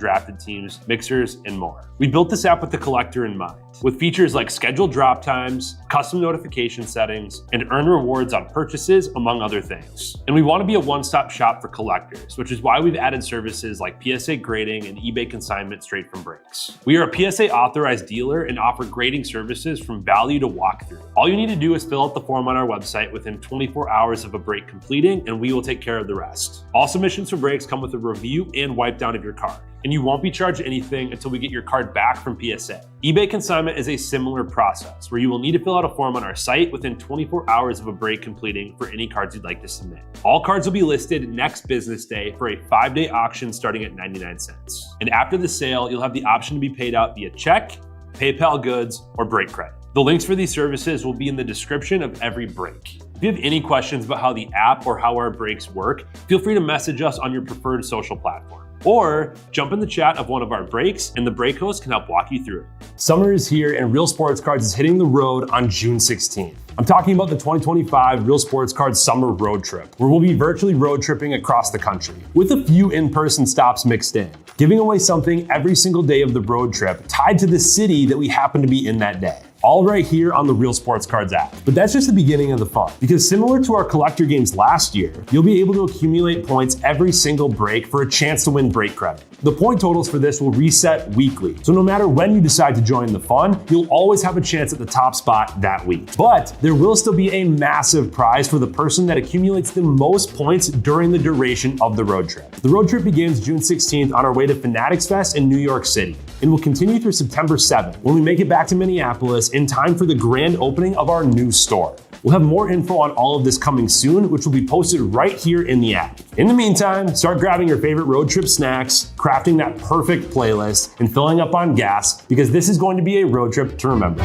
undrafted teams, mixers, and more. We built this app with the collector in mind, with features like scheduled drop times, custom notification settings, and earn rewards on purchases, among other things. And we want to be a one-stop shop for collectors, which is why we've added services like PSA grading and eBay consignment straight from breaks. We are a PSA authorized dealer and offer grading services from value to walkthrough. All you need to do is fill out the form on our website within 24 hours of a break completing, and we will take care of the rest. All submissions for breaks come with a review and wipe down of your card, and you won't be charged anything until we get your card back from PSA. eBay consignment is a similar process where you will need to fill out a form on our site within 24 hours of a break completing for any cards you'd like to submit. All cards will be listed next business day for a 5-day auction starting at 99 cents. And after the sale, you'll have the option to be paid out via check, PayPal goods, or break credit. The links for these services will be in the description of every break. If you have any questions about how the app or how our breaks work, feel free to message us on your preferred social platform. Or jump in the chat of one of our breaks and the break host can help walk you through it. Summer is here and Real Sports Cards is hitting the road on June 16th. I'm talking about the 2025 Real Sports Cards Summer Road Trip, where we'll be virtually road tripping across the country, with a few in-person stops mixed in, giving away something every single day of the road trip tied to the city that we happen to be in that day. All right here on the Real Sports Cards app. But that's just the beginning of the fun, because similar to our collector games last year, you'll be able to accumulate points every single break for a chance to win break credit. The point totals for this will reset weekly, so no matter when you decide to join the fun, you'll always have a chance at the top spot that week. But there will still be a massive prize for the person that accumulates the most points during the duration of the road trip. The road trip begins June 16th on our way to Fanatics Fest in New York City, and will continue through September 7th when we make it back to Minneapolis in time for the grand opening of our new store. We'll have more info on all of this coming soon, which will be posted right here in the app. In the meantime, start grabbing your favorite road trip snacks, crafting that perfect playlist, and filling up on gas, because this is going to be a road trip to remember.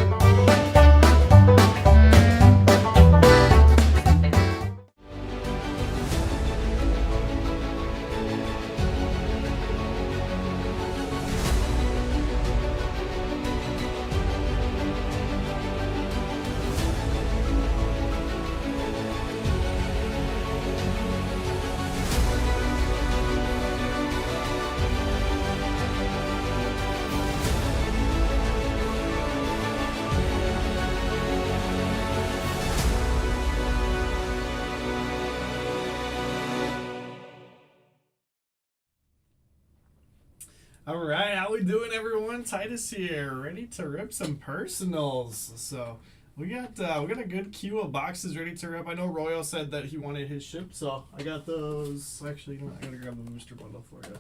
All right, how we doing, everyone? Titus here, ready to rip some personals. So we got a good queue of boxes ready to rip. I know Royal said that he wanted his shipped, so I got those. Actually, I gotta grab the booster bundle for you.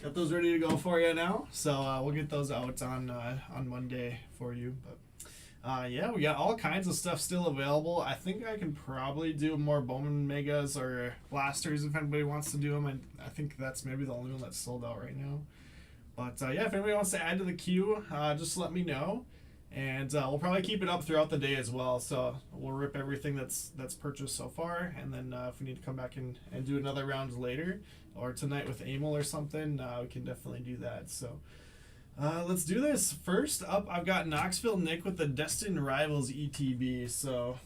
Got those ready to go for you now. So we'll get those out on Monday for you. But yeah, we got all kinds of stuff still available. I think I can probably do more Bowman Megas or Blasters if anybody wants to do them. And I think that's maybe the only one that's sold out right now. But yeah, if anybody wants to add to the queue, just let me know. And we'll probably keep it up throughout the day as well. So we'll rip everything that's purchased so far. And then if we need to come back and do another round later, or tonight with Emil or something, we can definitely do that. So let's do this. First up, I've got Knoxville Nick with the Destined Rivals ETB. So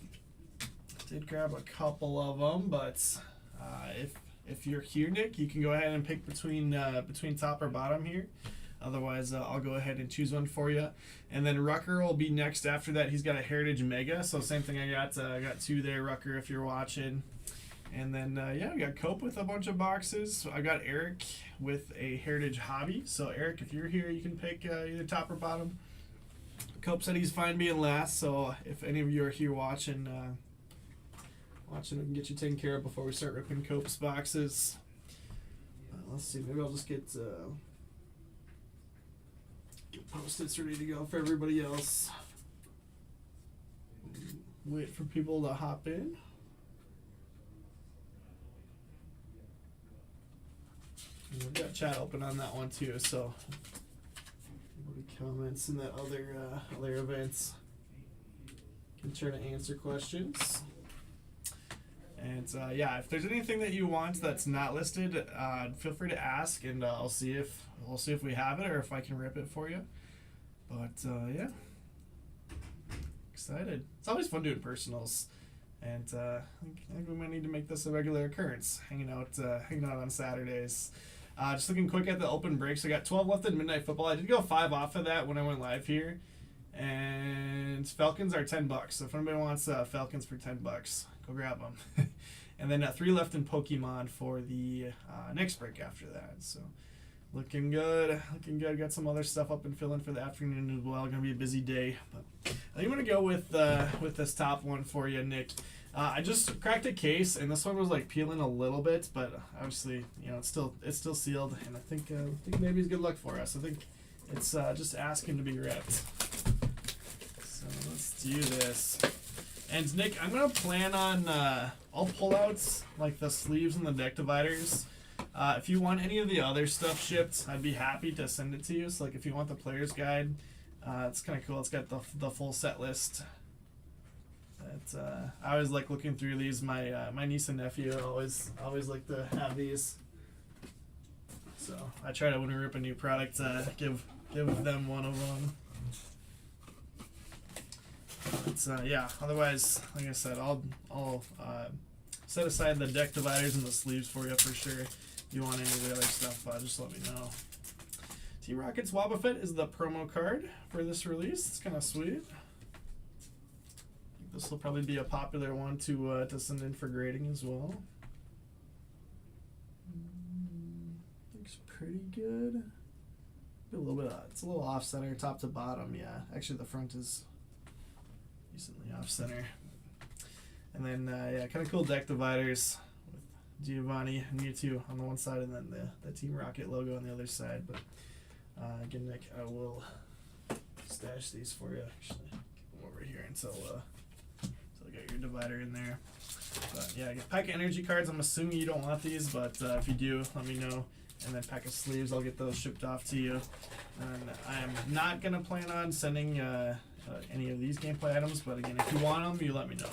I did grab a couple of them, but if you're here, Nick, you can go ahead and pick between top or bottom here. Otherwise, I'll go ahead and choose one for you. And then Rucker will be next after that. He's got a Heritage Mega, so same thing I got two there, Rucker, if you're watching. And then, yeah, we got Cope with a bunch of boxes. I got Eric with a Heritage Hobby. So, Eric, if you're here, you can pick either top or bottom. Cope said he's fine being last, so if any of you are here watching, we can get you taken care of before we start ripping Cope's boxes. Let's see, maybe I'll just get Post-its ready to go for everybody else. Wait for people to hop in. And we've got chat open on that one too, so anybody comments in that other events can try to answer questions. And yeah, if there's anything that you want that's not listed, feel free to ask, and I'll see if we have it or if I can rip it for you. But yeah, excited. It's always fun doing personals, and I think we might need to make this a regular occurrence. Hanging out on Saturdays. Just looking quick at the open breaks. I got 12 left in Midnight Football. I did go 5 off of that when I went live here. And Falcons are $10. So if anybody wants Falcons for $10, go grab them. And then 3 left in Pokemon for the next break after that. So looking good. Looking good. Got some other stuff up and filling for the afternoon as well. Gonna be a busy day. But I'm gonna go with this top one for you, Nick. I just cracked a case, and this one was like peeling a little bit, but obviously, you know, it's still sealed, and I think maybe it's good luck for us. I think it's just asking to be ripped. So let's do this. And Nick, I'm gonna plan on I'll pull out like the sleeves and the deck dividers. If you want any of the other stuff shipped, I'd be happy to send it to you. So like if you want the player's guide, it's kind of cool. It's got the full set list. I always like looking through these. My niece and nephew always like to have these. So I try to, when we rip a new product, give them one of them. But yeah, otherwise, like I said, I'll set aside the deck dividers and the sleeves for you for sure. If you want any of the other stuff, just let me know. Team Rocket's Wobbuffet is the promo card for this release. It's kind of sweet. This will probably be a popular one to send in for grading as well. Looks pretty good. A little bit. It's a little off center, top to bottom. Yeah, actually the front is decently off center. And then yeah, kind of cool deck dividers with Giovanni and Mewtwo on the one side, and then the Team Rocket logo on the other side. But again, Nick, I will stash these for you. Actually, keep them over here until got your divider in there. But yeah, I get pack of energy cards. I'm assuming you don't want these, but if you do, let me know. And then pack of sleeves, I'll get those shipped off to you. And I am not gonna plan on sending any of these gameplay items, but again, if you want them, you let me know.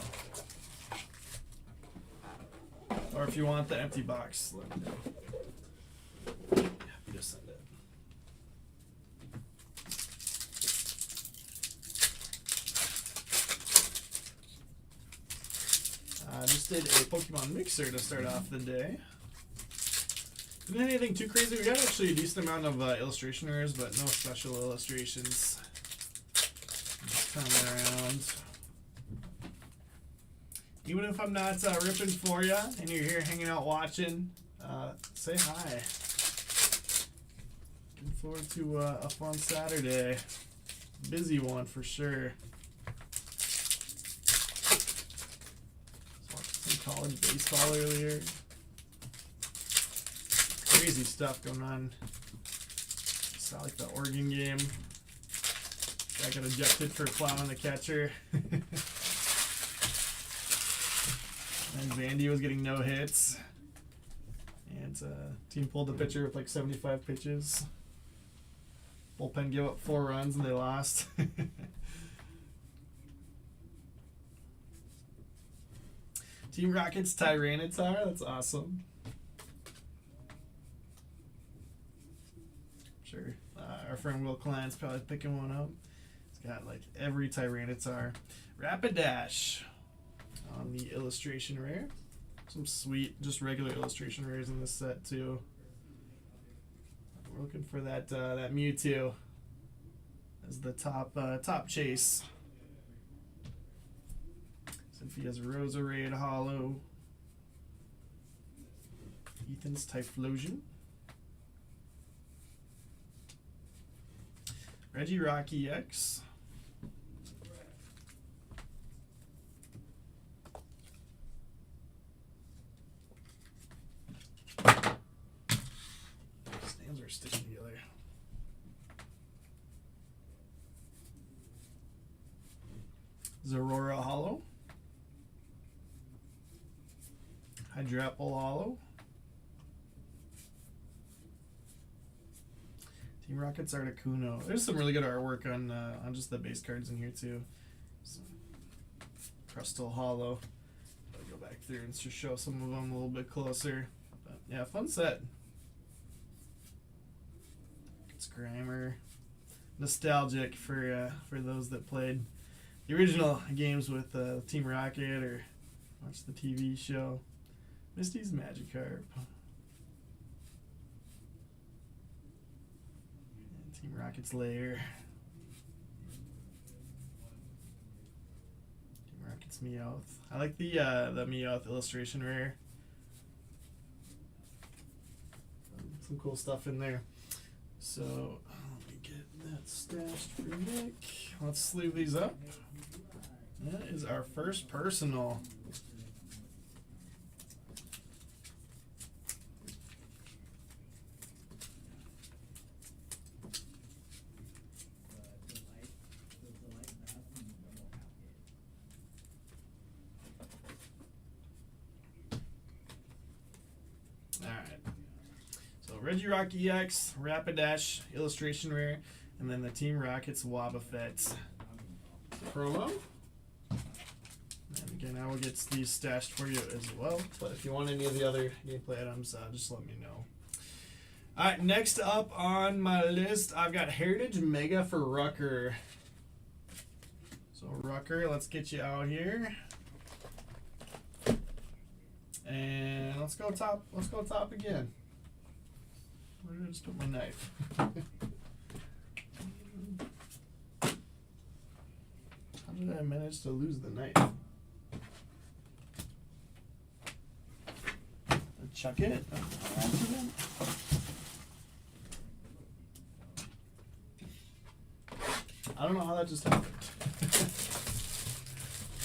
Or if you want the empty box, let me know. Happy to send it. I just did a Pokemon Mixer to start off the day. Didn't anything too crazy. We got actually a decent amount of illustration errors, but no special illustrations. Just coming around. Even if I'm not ripping for you and you're here hanging out watching, say hi. Looking forward to a fun Saturday. Busy one for sure. College baseball earlier. Crazy stuff going on. Saw like the Oregon game. Guy got ejected for plowing the catcher. And Vandy was getting no hits. And team pulled the pitcher with like 75 pitches. Bullpen gave up 4 runs and they lost. Team Rocket's Tyranitar, that's awesome. Sure, our friend Will Klein's probably picking one up. It's got like every Tyranitar. Rapidash on the illustration rare. Some sweet, just regular illustration rares in this set too. We're looking for that that Mewtwo as the top chase. Sophia's Roserade Hollow. Ethan's Typhlosion. Regirock EX. Stands are sticking together. Zorora Hollow. Hydrapple Hollow. Team Rocket's Articuno. There's some really good artwork on just the base cards in here too. So, Crustal Hollow. I'll go back through and just show some of them a little bit closer. But yeah, fun set. It's Grimer. Nostalgic for those that played the original games with Team Rocket or watched the TV show. Misty's Magikarp. Team Rocket's layer. Team Rocket's Meowth. I like the Meowth illustration rare. Some cool stuff in there. So let me get that stashed for Nick. Let's sleeve these up. That is our first personal. Regirock EX, Rapidash, illustration rare, and then the Team Rockets Wobbuffet promo. And again, I will get these stashed for you as well. But if you want any of the other gameplay items, just let me know. All right, next up on my list, I've got Heritage Mega for Rucker. So Rucker, let's get you out here. And let's go top. Let's go top again. Where did I just put my knife? How did I manage to lose the knife? Chuck it. I don't know how that just happened.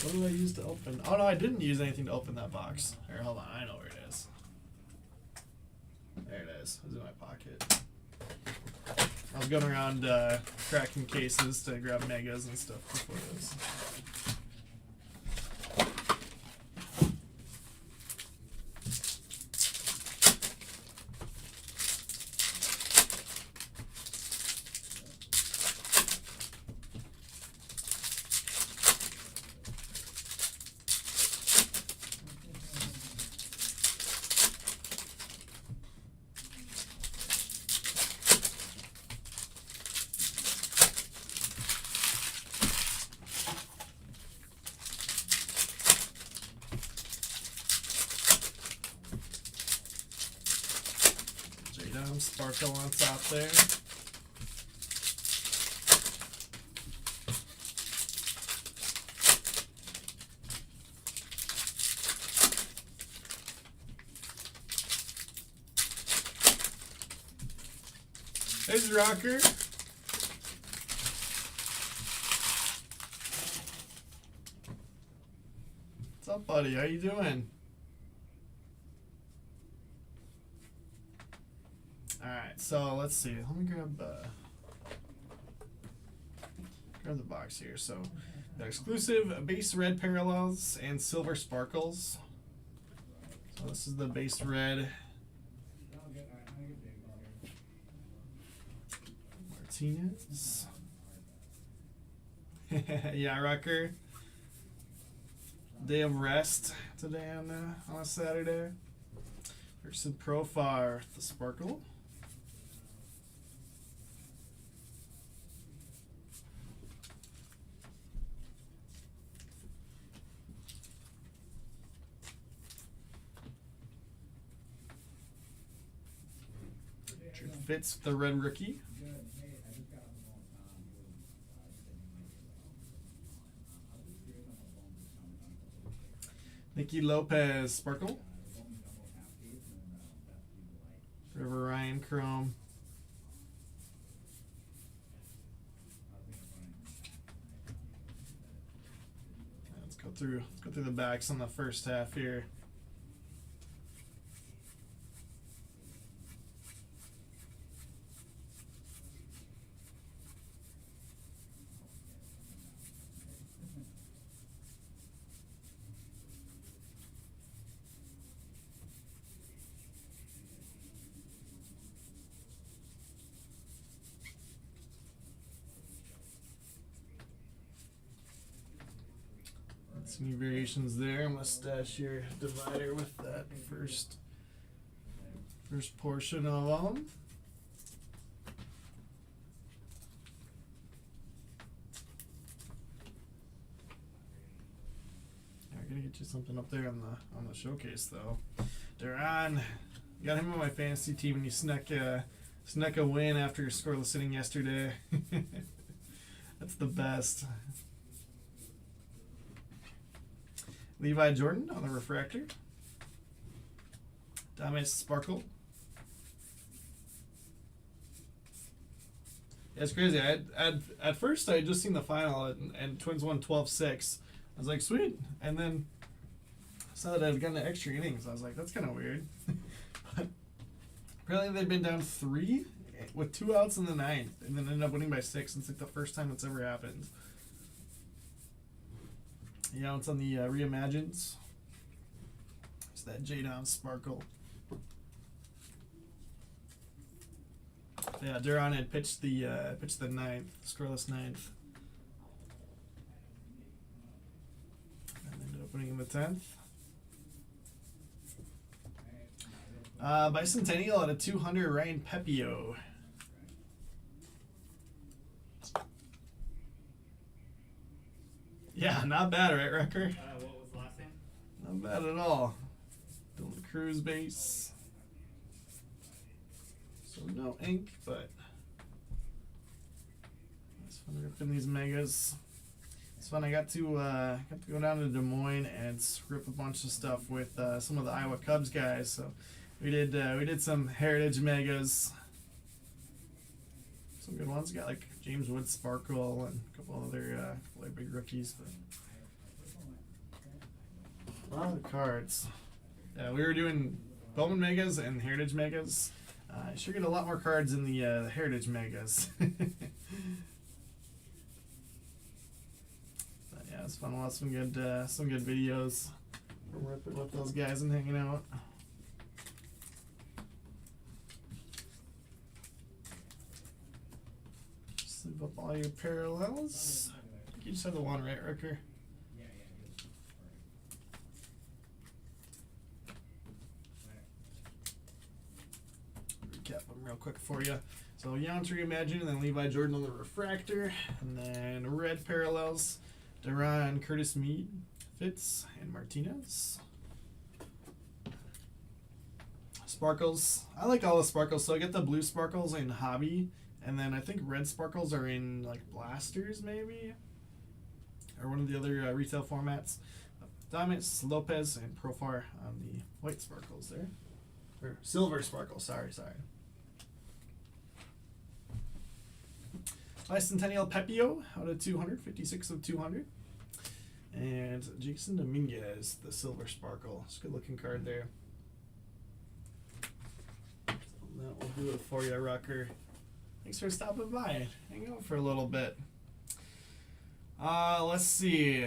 What did I use to open? Oh no, I didn't use anything to open that box. Here, hold on. I know where it is. There it is. It was in my pocket. I was going around cracking cases to grab megas and stuff before this. Sparkle on top there. There's Rocker. What's up, buddy? How you doing? Alright, so let's see. Let me grab the box here. So, the exclusive base red parallels and silver sparkles. So this is the base red. Martinez. Yeah, Rucker. Day of rest today on a Saturday. There's some Profar, the sparkle. Fits the red rookie. Nicky Lopez sparkle. River Ryan chrome. Let's go through the backs on the first half here. Any variations there? I'm gonna stash your divider with that first portion of them. We're gonna get you something up there on the showcase though. Duran, got him on my fantasy team, and he snuck Snuck a win after your scoreless inning yesterday. That's the best. Levi Jordan on the refractor. Thomas Sparkle. Yeah, it's crazy. At first I had just seen the final and Twins won 12-6. I was like, sweet. And then I saw that I had gotten to extra innings. I was like, that's kind of weird. But apparently they've been down 3 with 2 outs in the 9th and then ended up winning by 6. It's like the first time it's ever happened. Yeah, it's on the Reimagines. It's that J-Down Sparkle. Yeah, Duran had pitched the 9th, scoreless 9th. And ended up winning in the 10th. Bicentennial at a 200, Ryan Pepio. Yeah, not bad, right, Rucker? What was the last name? Not bad at all. Dylan Cruz base. So no ink, but it's fun ripping these megas. It's fun. I got to go down to Des Moines and rip a bunch of stuff with some of the Iowa Cubs guys. So we did some heritage megas. Some good ones. Got like James Wood Sparkle and a couple other big rookies. But a lot of the cards. Yeah, we were doing Bowman megas and heritage megas. I sure get a lot more cards in the heritage megas. But yeah, it's fun. We'll have some good videos from ripping with those guys and hanging out. Sleeve up all your parallels. I think you just have the one, right, Rucker? Recap them real quick for you. So Yount Reimagine, and then Levi Jordan on the refractor, and then red parallels, Duran, Curtis Mead, Fitz, and Martinez. Sparkles. I like all the sparkles. So I get the blue sparkles in Hobby, and then I think red sparkles are in like Blasters maybe, or one of the other retail formats. Diamonds, Lopez, and Profar on the white sparkles there, or silver sparkles. Sorry. Bicentennial Pepio out of 200, 56 of 200. And Jason Dominguez, the silver sparkle. It's a good looking card there. So that will do it for you, Rucker. Thanks for stopping by. Hang out for a little bit. Let's see.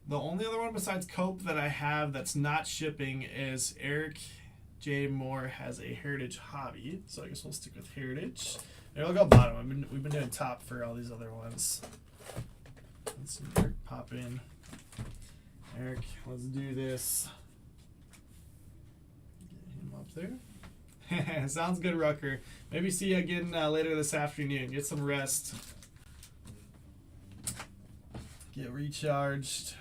The only other one besides Cope that I have that's not shipping is Eric J. Moore has a Heritage Hobby. So I guess we'll stick with Heritage. There, we'll go bottom. We've been doing top for all these other ones. Let's see Eric pop in. Eric, let's do this. Get him up there. Sounds good, Rucker. Maybe see you again later this afternoon. Get some rest. Get recharged.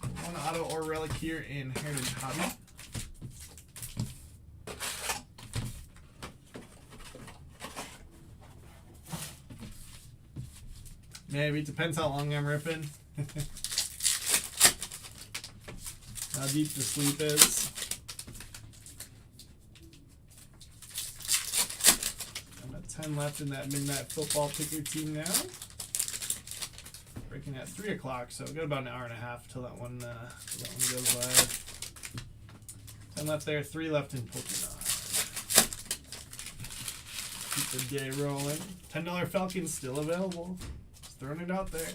One auto or relic here in Heritage Hobby. Maybe. Depends how long I'm ripping. How deep the sleep is. I'm at 10 left in that midnight football picker team now. Breaking at 3 o'clock, so we've got about an hour and a half till that one goes live. 10 left there, 3 left in Pokemon. Keep the day rolling. $10 Falcons still available. Just throwing it out there.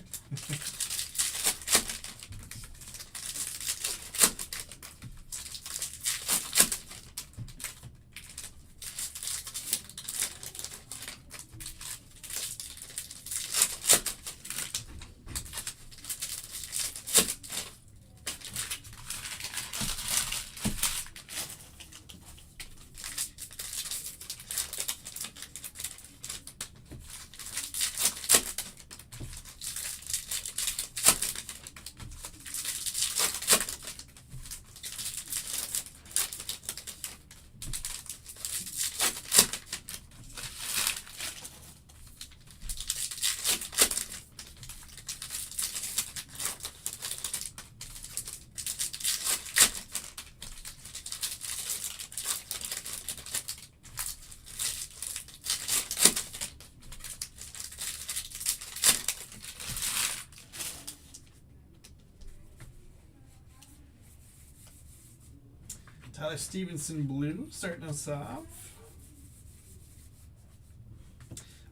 Tyler Stevenson blue starting us off.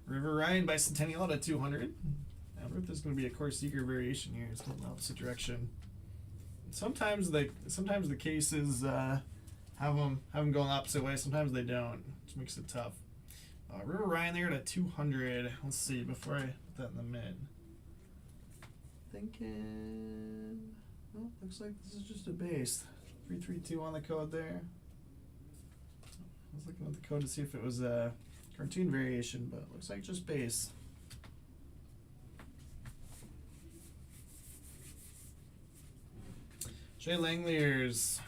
River Ryan Bicentennial out of 200. I wonder if there's going to be a Core Seeker variation here. It's going in the opposite direction. Sometimes the cases have them going the opposite way. Sometimes they don't, which makes it tough. River Ryan there at 200. Let's see before I put that in the mid. Thinking, well, looks like this is just a base. 332 on the code there. I was looking at the code to see if it was a cartoon variation, but it looks like just base. Jay Langley's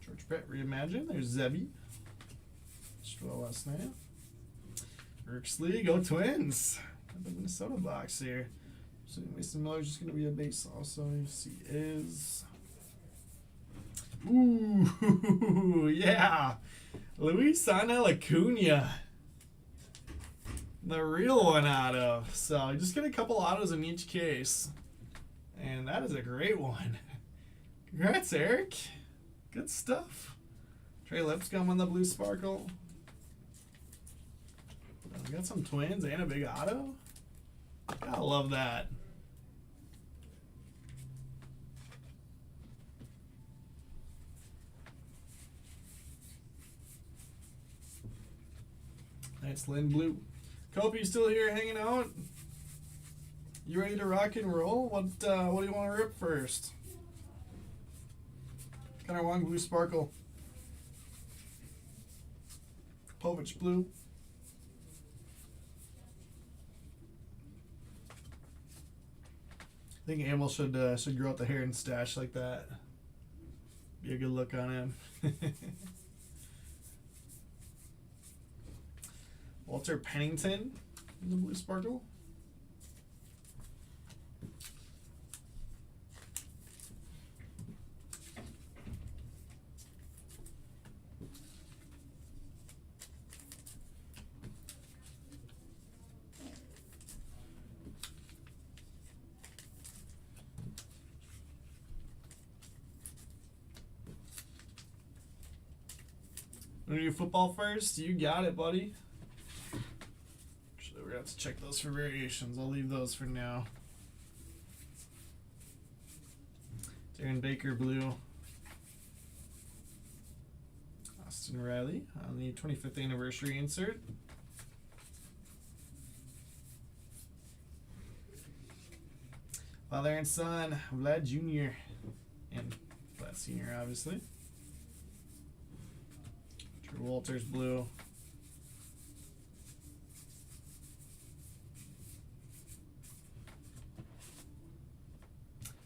George Brett Reimagined. There's Zebby. Well last night. Erksley, go Twins. The Minnesota box here. So Mason Miller's just going to be a base also. You see is. Ooh, yeah. Luis Angel Acuna. The real one auto. So you just get a couple autos in each case. And that is a great one. Congrats, Eric. Good stuff. Trey Lipscomb on the blue sparkle. We got some Twins and a big auto. Gotta love that. Nice Lynn blue. Cope, you still here hanging out? You ready to rock and roll? What do you want to rip first? Connor Wong blue sparkle. Povich blue. I think Amel should grow out the hair and stash like that. Be a good look on him. Walter Pennington in the blue sparkle. Want to do football first? You got it, buddy. Actually, we're going to have to check those for variations. I'll leave those for now. Darren Baker blue. Austin Riley on the 25th anniversary insert. Father and son, Vlad Jr. and Vlad Sr. obviously. Drew Walters blue.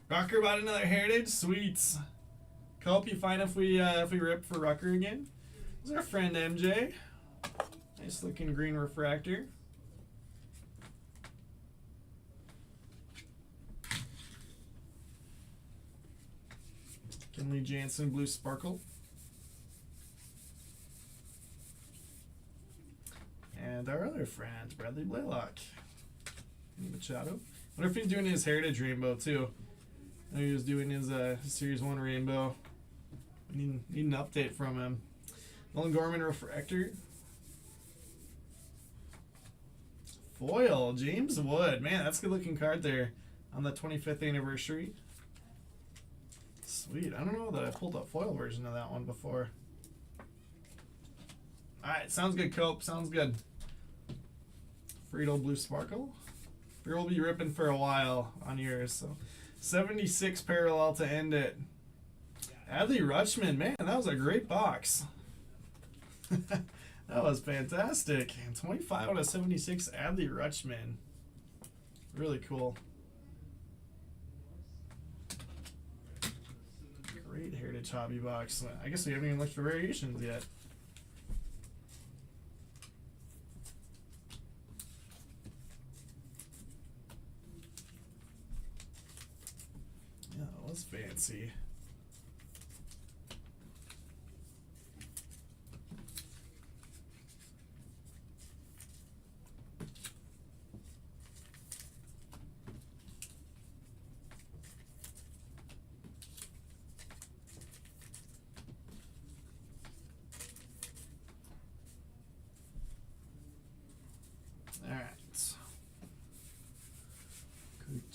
Rucker bought another Heritage Sweets. Cope, you fine if we rip for Rucker again? This is our friend MJ. Nice looking green refractor. Kenley Jansen blue sparkle. And our other friend, Bradley Blaylock. Machado. Wonder if he's doing his Heritage Rainbow too. I know he was doing his Series 1 Rainbow. Need an update from him. Nolan Gorman refractor. Foil, James Wood. Man, that's a good looking card there on the 25th anniversary. Sweet. I don't know that I pulled a foil version of that one before. Alright, sounds good, Cope. Sounds good. Friedel blue sparkle. We'll be ripping for a while on yours. So 76 parallel to end it. Adley Rutschman, man, that was a great box. That was fantastic. 25 out of 76, Adley Rutschman. Really cool. Great Heritage Hobby box. I guess we haven't even looked for variations yet. Yeah, that was fancy.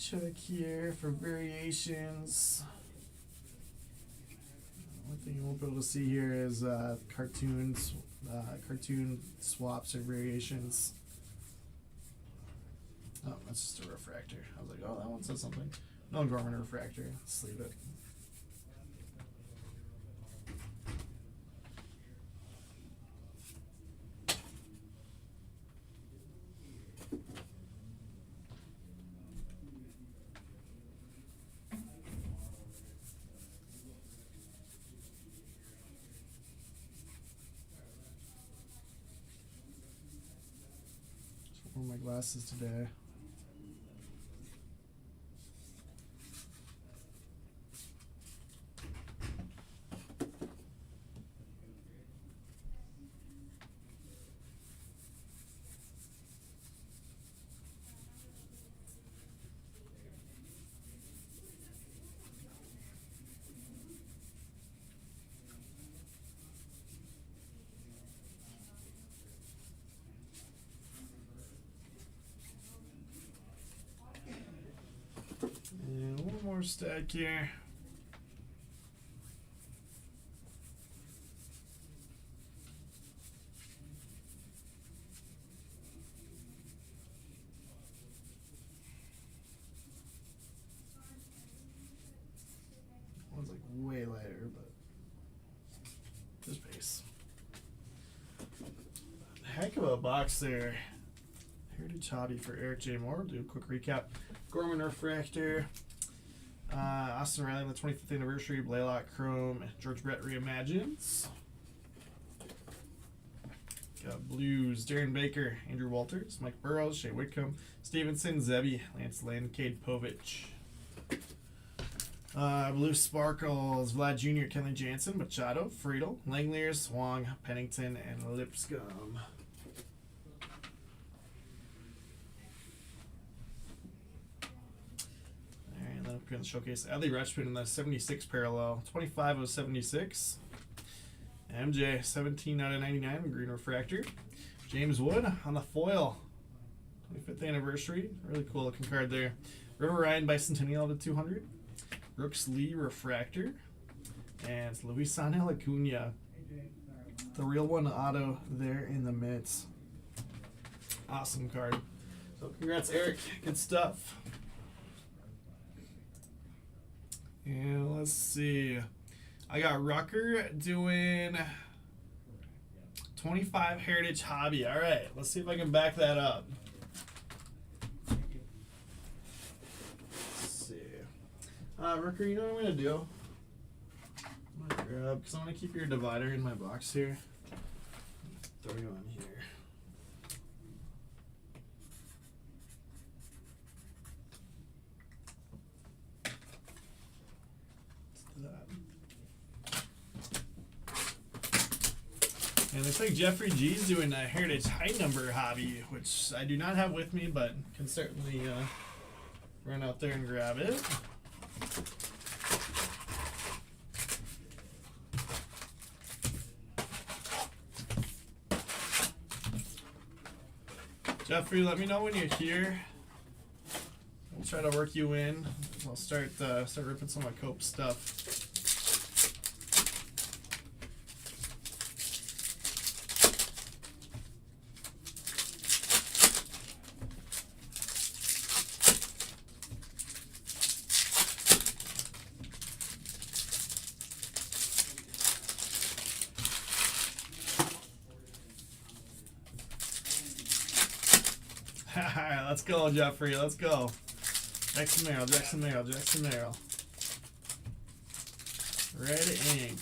check here for variations. One thing you won't be able to see here is cartoon swaps or variations. Oh, that's just a refractor. I was like, oh, that one says something. No Gorman refractor. Let's leave it. Wore my glasses today. And one more stack here. One's like way lighter, but just base. Heck of a box there. Heritage Hobby for Eric J. Moore. Do a quick recap. Gorman Refractor. Austin Riley on the 25th anniversary. Blaylock Chrome. George Brett Reimagines. Got Blues. Darren Baker. Andrew Walters. Mike Burrows. Shea Whitcomb. Stevenson. Zebby. Lance Lynn. Cade Povich. Blue Sparkles. Vlad Jr. Kenley Jansen. Machado. Friedel. Langeliers. Swang. Pennington. And Lipscomb. In the showcase, Adley Rutschman in the 76 parallel, 25 of 76. MJ 17 out of 99, green refractor. James Wood on the foil, 25th anniversary, really cool looking card there. River Ryan Bicentennial out of 200. Brooks Lee refractor, and it's Luisana Acuna, the real one auto there in the mitts. Awesome card. So congrats, Eric. Good stuff. And let's see. I got Rucker doing 25 Heritage Hobby. All right, let's see if I can back that up. Let's see. Rucker, you know what I'm going to do? I'm going to grab, because I'm going to keep your divider in my box here. Throw you on here. And it looks like Jeffrey G's doing a Heritage High Number Hobby, which I do not have with me, but can certainly run out there and grab it. Jeffrey, let me know when you're here. I'll try to work you in. I'll start ripping some of Cope's stuff. Alright, let's go, Jeffrey. Let's go. Jackson Merrill, Jackson Merrill, Jackson Merrill. Red ink.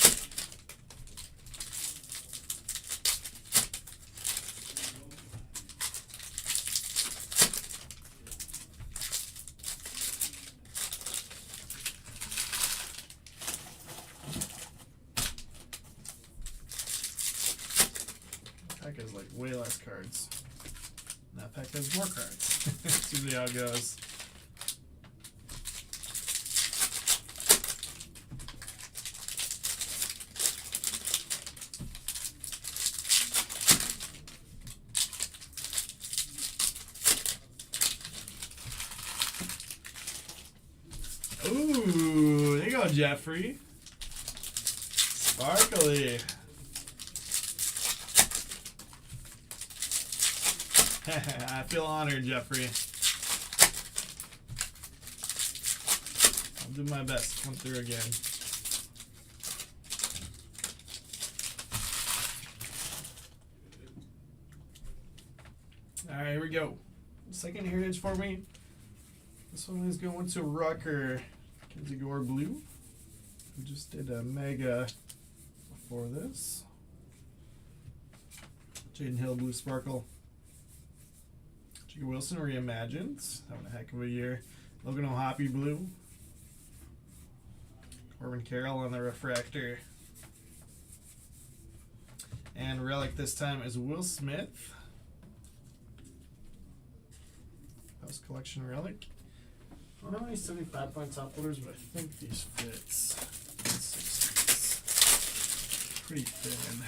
That pack has like way less cards. That pack has more cards. That's usually how it goes. go, Jeffrey. Sparkly. I feel honored, Jeffrey. I'll do my best to come through again. Alright, here we go. Second heritage for me. This one is going to Rucker. Kenzie Gore Blue. We just did a mega before this. Jaden Hill Blue Sparkle. Jigga Wilson Reimagined. Having a heck of a year. Logan O'Hoppe Blue. Corbin Carroll on the refractor. And relic this time is Will Smith. House Collection relic. I don't know how many 75-point top loaders, but I think these fits. 60s. Pretty thin.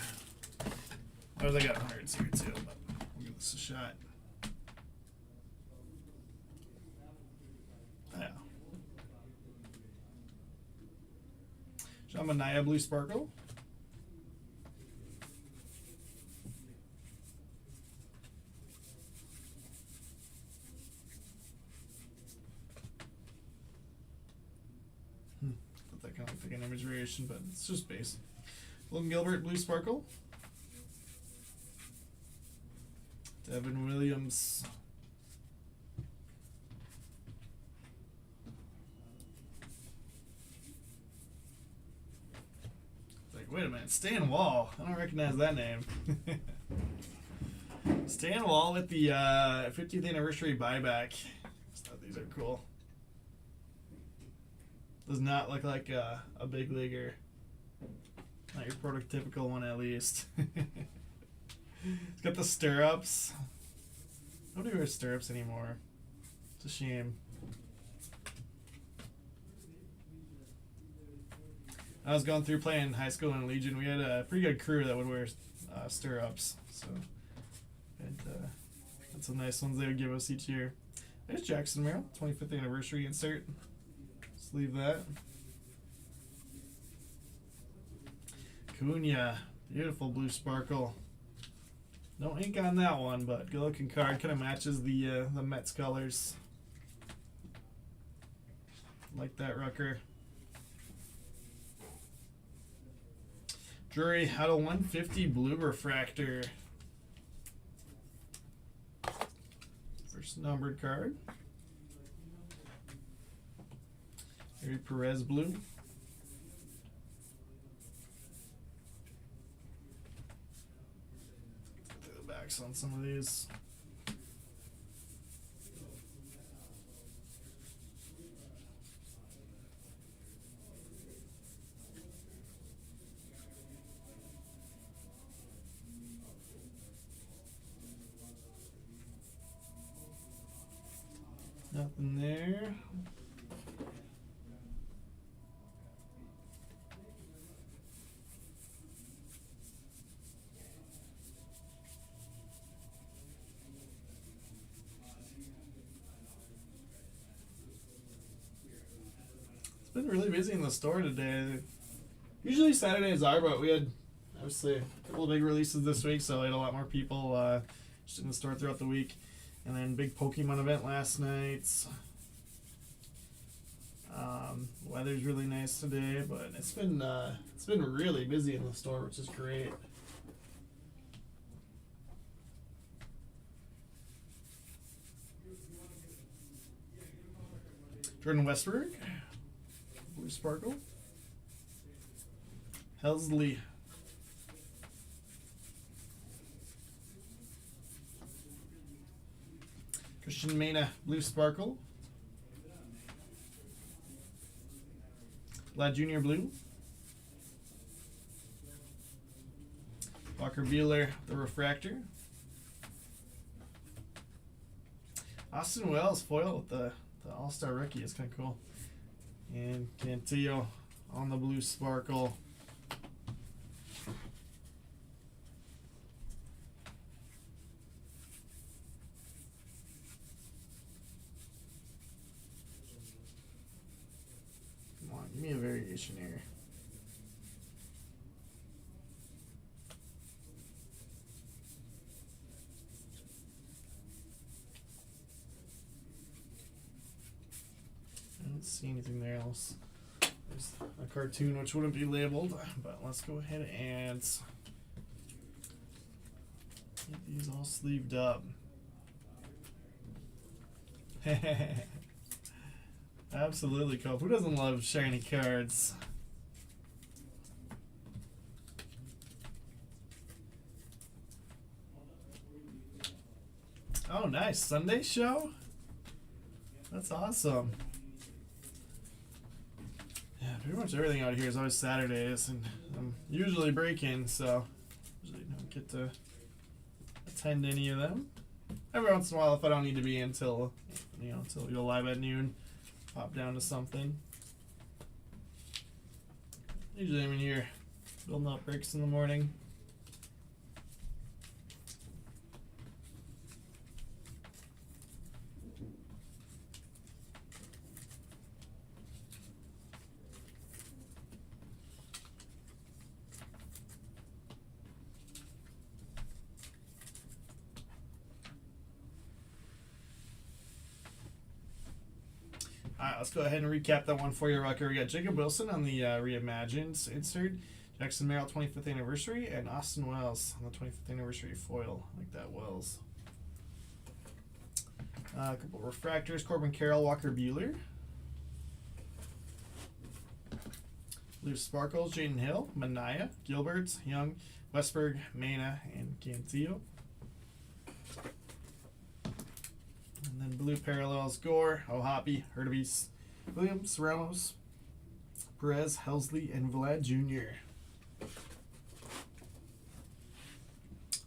I got 100s here too, but we'll give this a shot. Yeah. Shamanaya Blue Sparkle. That kind of like an image variation, but it's just base. Logan Gilbert Blue Sparkle. Devin Williams. It's like, wait a minute, Stan Wall. I don't recognize that name. Stan Wall with the 50th anniversary buyback. Just thought these are cool. Does not look like a big leaguer. Not your prototypical one, at least. It's got the stirrups. Nobody wears stirrups anymore. It's a shame. I was going through playing high school in Legion. We had a pretty good crew that would wear stirrups. So that's some nice ones they would give us each year. There's Jackson Merrill, 25th anniversary insert. Just leave that. Cunha, beautiful blue sparkle. No ink on that one, but good looking card. Kind of matches the Mets colors. Like that, Rucker. Drury out of 150 blue refractor. First numbered card. Harry Perez blue. Through the backs on some of these. Nothing there. It's been really busy in the store today. Usually Saturdays are, but we had obviously a couple of big releases this week, so we had a lot more people just in the store throughout the week. And then big Pokemon event last night. Weather's really nice today, but it's been really busy in the store, which is great. Jordan Westberg, blue sparkle. Helsley. Christian Mena, blue sparkle. Vlad Jr. blue. Walker Buehler, the refractor. Austin Wells foil with the All-Star rookie is kind of cool. And Cantillo on the blue sparkle. Give me a very variation here. I don't see anything there else. There's a cartoon which wouldn't be labeled, but let's go ahead and get these all sleeved up. Absolutely, Cope. Who doesn't love shiny cards? Oh, nice. Sunday show? That's awesome. Yeah, pretty much everything out here is always Saturdays, and I'm usually breaking, so usually don't get to attend any of them. Every once in a while, if I don't need to be until until we go live at noon, pop down to something. Usually I'm in here building up breaks in the morning. Alright, let's go ahead and recap that one for you, Rucker. We got Jacob Wilson on the Reimagined insert, Jackson Merrill 25th anniversary, and Austin Wells on the 25th anniversary foil. I like that Wells. A couple of refractors, Corbin Carroll, Walker Buehler. Blue Sparkles, Jaden Hill, Manaya, Gilbert, Young, Westberg, Mena, and Cantillo. And then blue parallels, Gore, O'Hoppe, Hurtubise, Williams, Ramos, Perez, Helsley, and Vlad Jr.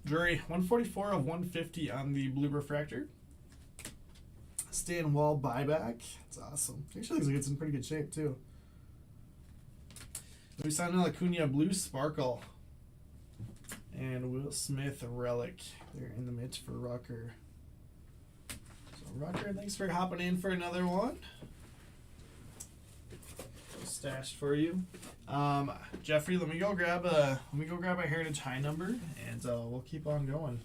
Drury, 144 of 150 on the blue refractor. Stan Wall buyback. That's awesome. Actually looks like it's in pretty good shape too. Luisano Acuna blue sparkle. And Will Smith relic. They're in the midst for Rucker. Rucker, thanks for hopping in for another one. Stashed for you, Jeffrey. Let me go grab a Heritage High number, and we'll keep on going.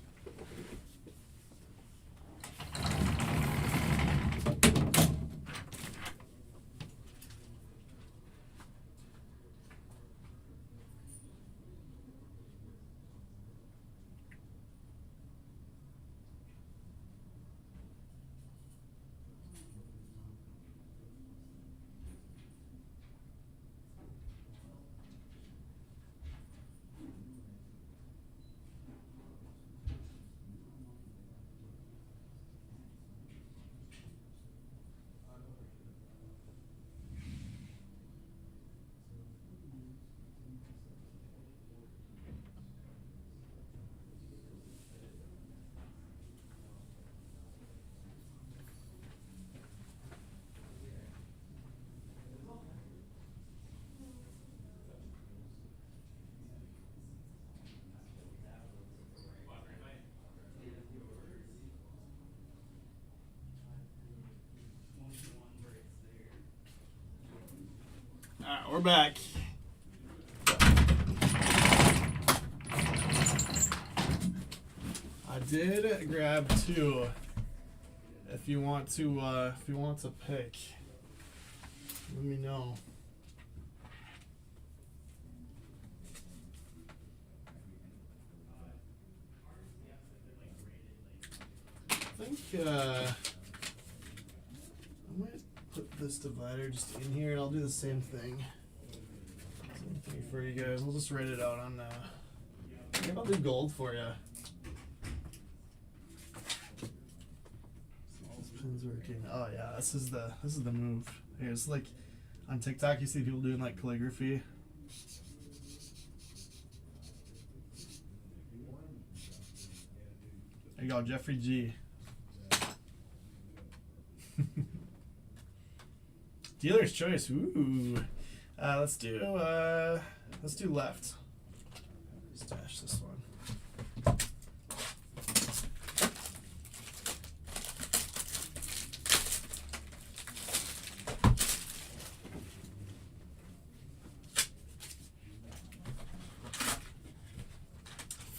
Alright, we're back. I did grab two. If you want to pick, let me know. I think I might put this divider just in here, and I'll do the same thing. Same thing for you guys. We'll just write it out on. Maybe I'll do gold for you. Pin's working. Oh yeah, this is the move. Here's like on TikTok you see people doing like calligraphy. There you go, Jeffrey G. Dealer's choice. Ooh. Let's do left. Stash this one.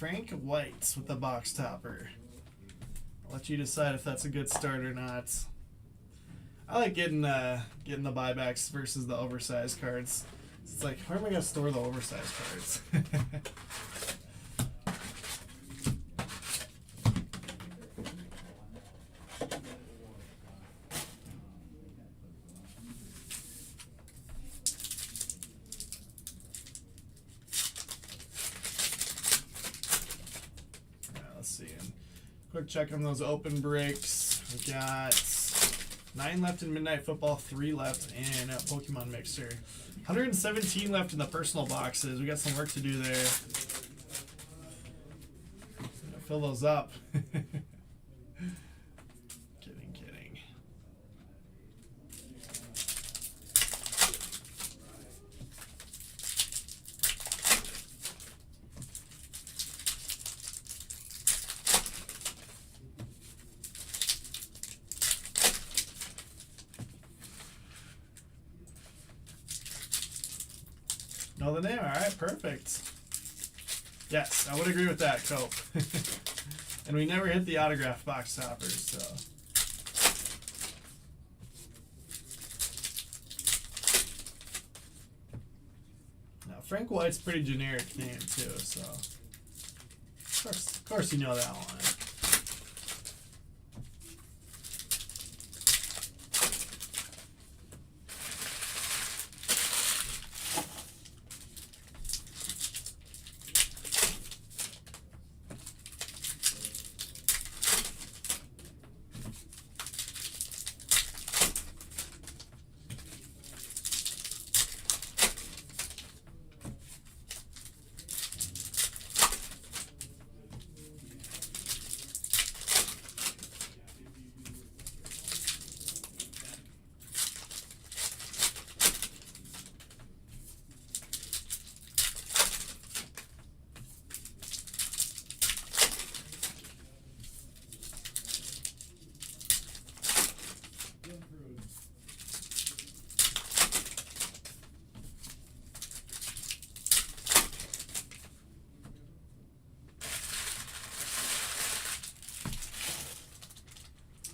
Frank White with the box topper. I'll let you decide if that's a good start or not. I like getting the buybacks versus the oversized cards. It's like, where am I gonna store the oversized cards? Let's see. And quick check on those open breaks. We got 9 left in Midnight Football, 3 left in Pokemon Mixer. 117 left in the personal boxes. We got some work to do there. Fill those up. Kidding. Know the name? All right, perfect. Yes, I would agree with that, Cope. And we never hit the autograph box toppers, so. Now, Frank White's pretty generic name, too, so. Of course you know that one.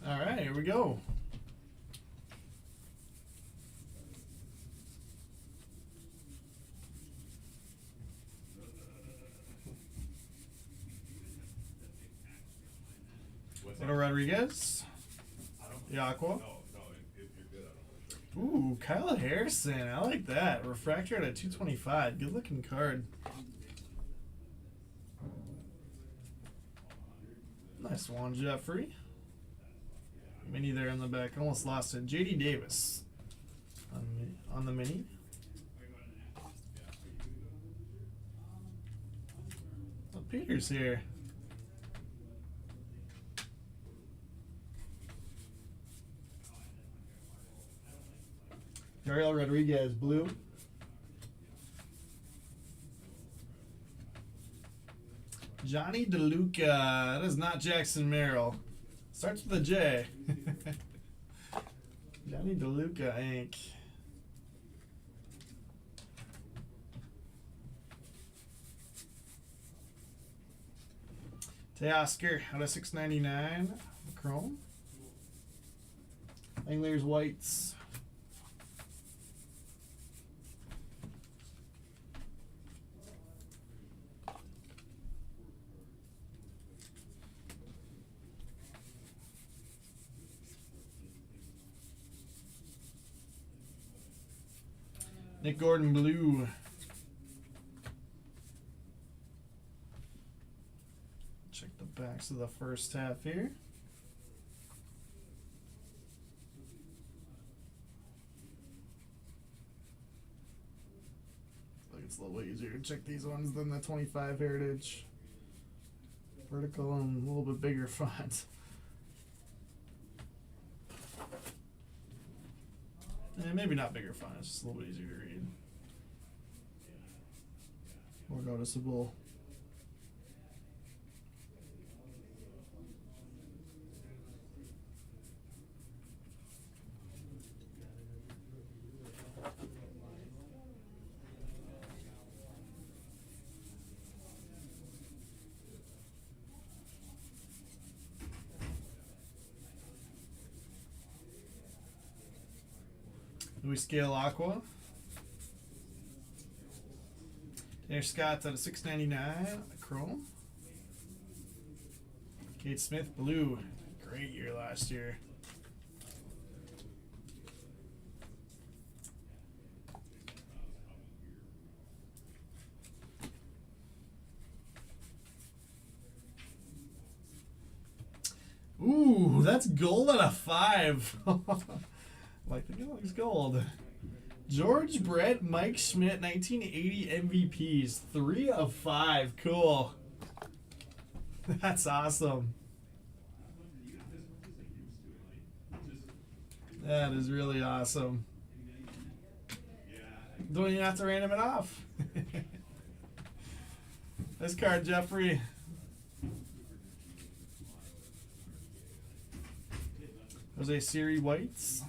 All right, here we go. Little Rodriguez. The Aqua. Ooh, Kyle Harrison. I like that. Refractor at 225. Good looking card. Nice one, Jeffrey. Mini there in the back. Almost lost it. JD Davis on the mini. Oh, Peter's here. Ariel Rodriguez, blue. Johnny DeLuca. That is not Jackson Merrill. Starts with a J. Johnny DeLuca, Inc. Teoscar out of 699. Chrome. Anglers Whites. Nick Gordon blue. Check the backs of the first half here. Like it's a little easier to check these ones than the 25 Heritage. Vertical and a little bit bigger font. Maybe not bigger font, it's just a little bit easier to read. More noticeable. Louis Scale Aqua. Tanner Scott's at a $6.99 Chrome. Kate Smith Blue. Great year last year. Ooh, that's gold out of 5. Like the looks gold. George Brett, Mike Schmidt, 1980 MVPs. 3 of 5. Cool. That's awesome. That is really awesome. Don't even have to random it off. This card, Jeffrey. Jose Siri Whites.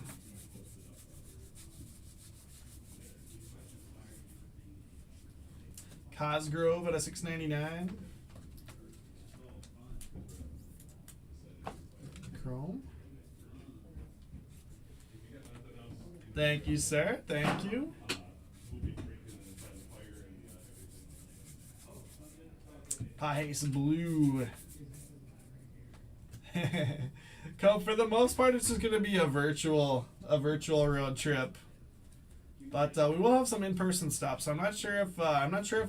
Cosgrove at a $6.99. Chrome. Thank you, sir. Thank you. Pace Blue. Cope, for the most part, it's just going to be a virtual road trip. But we will have some in-person stuff. So I'm not sure if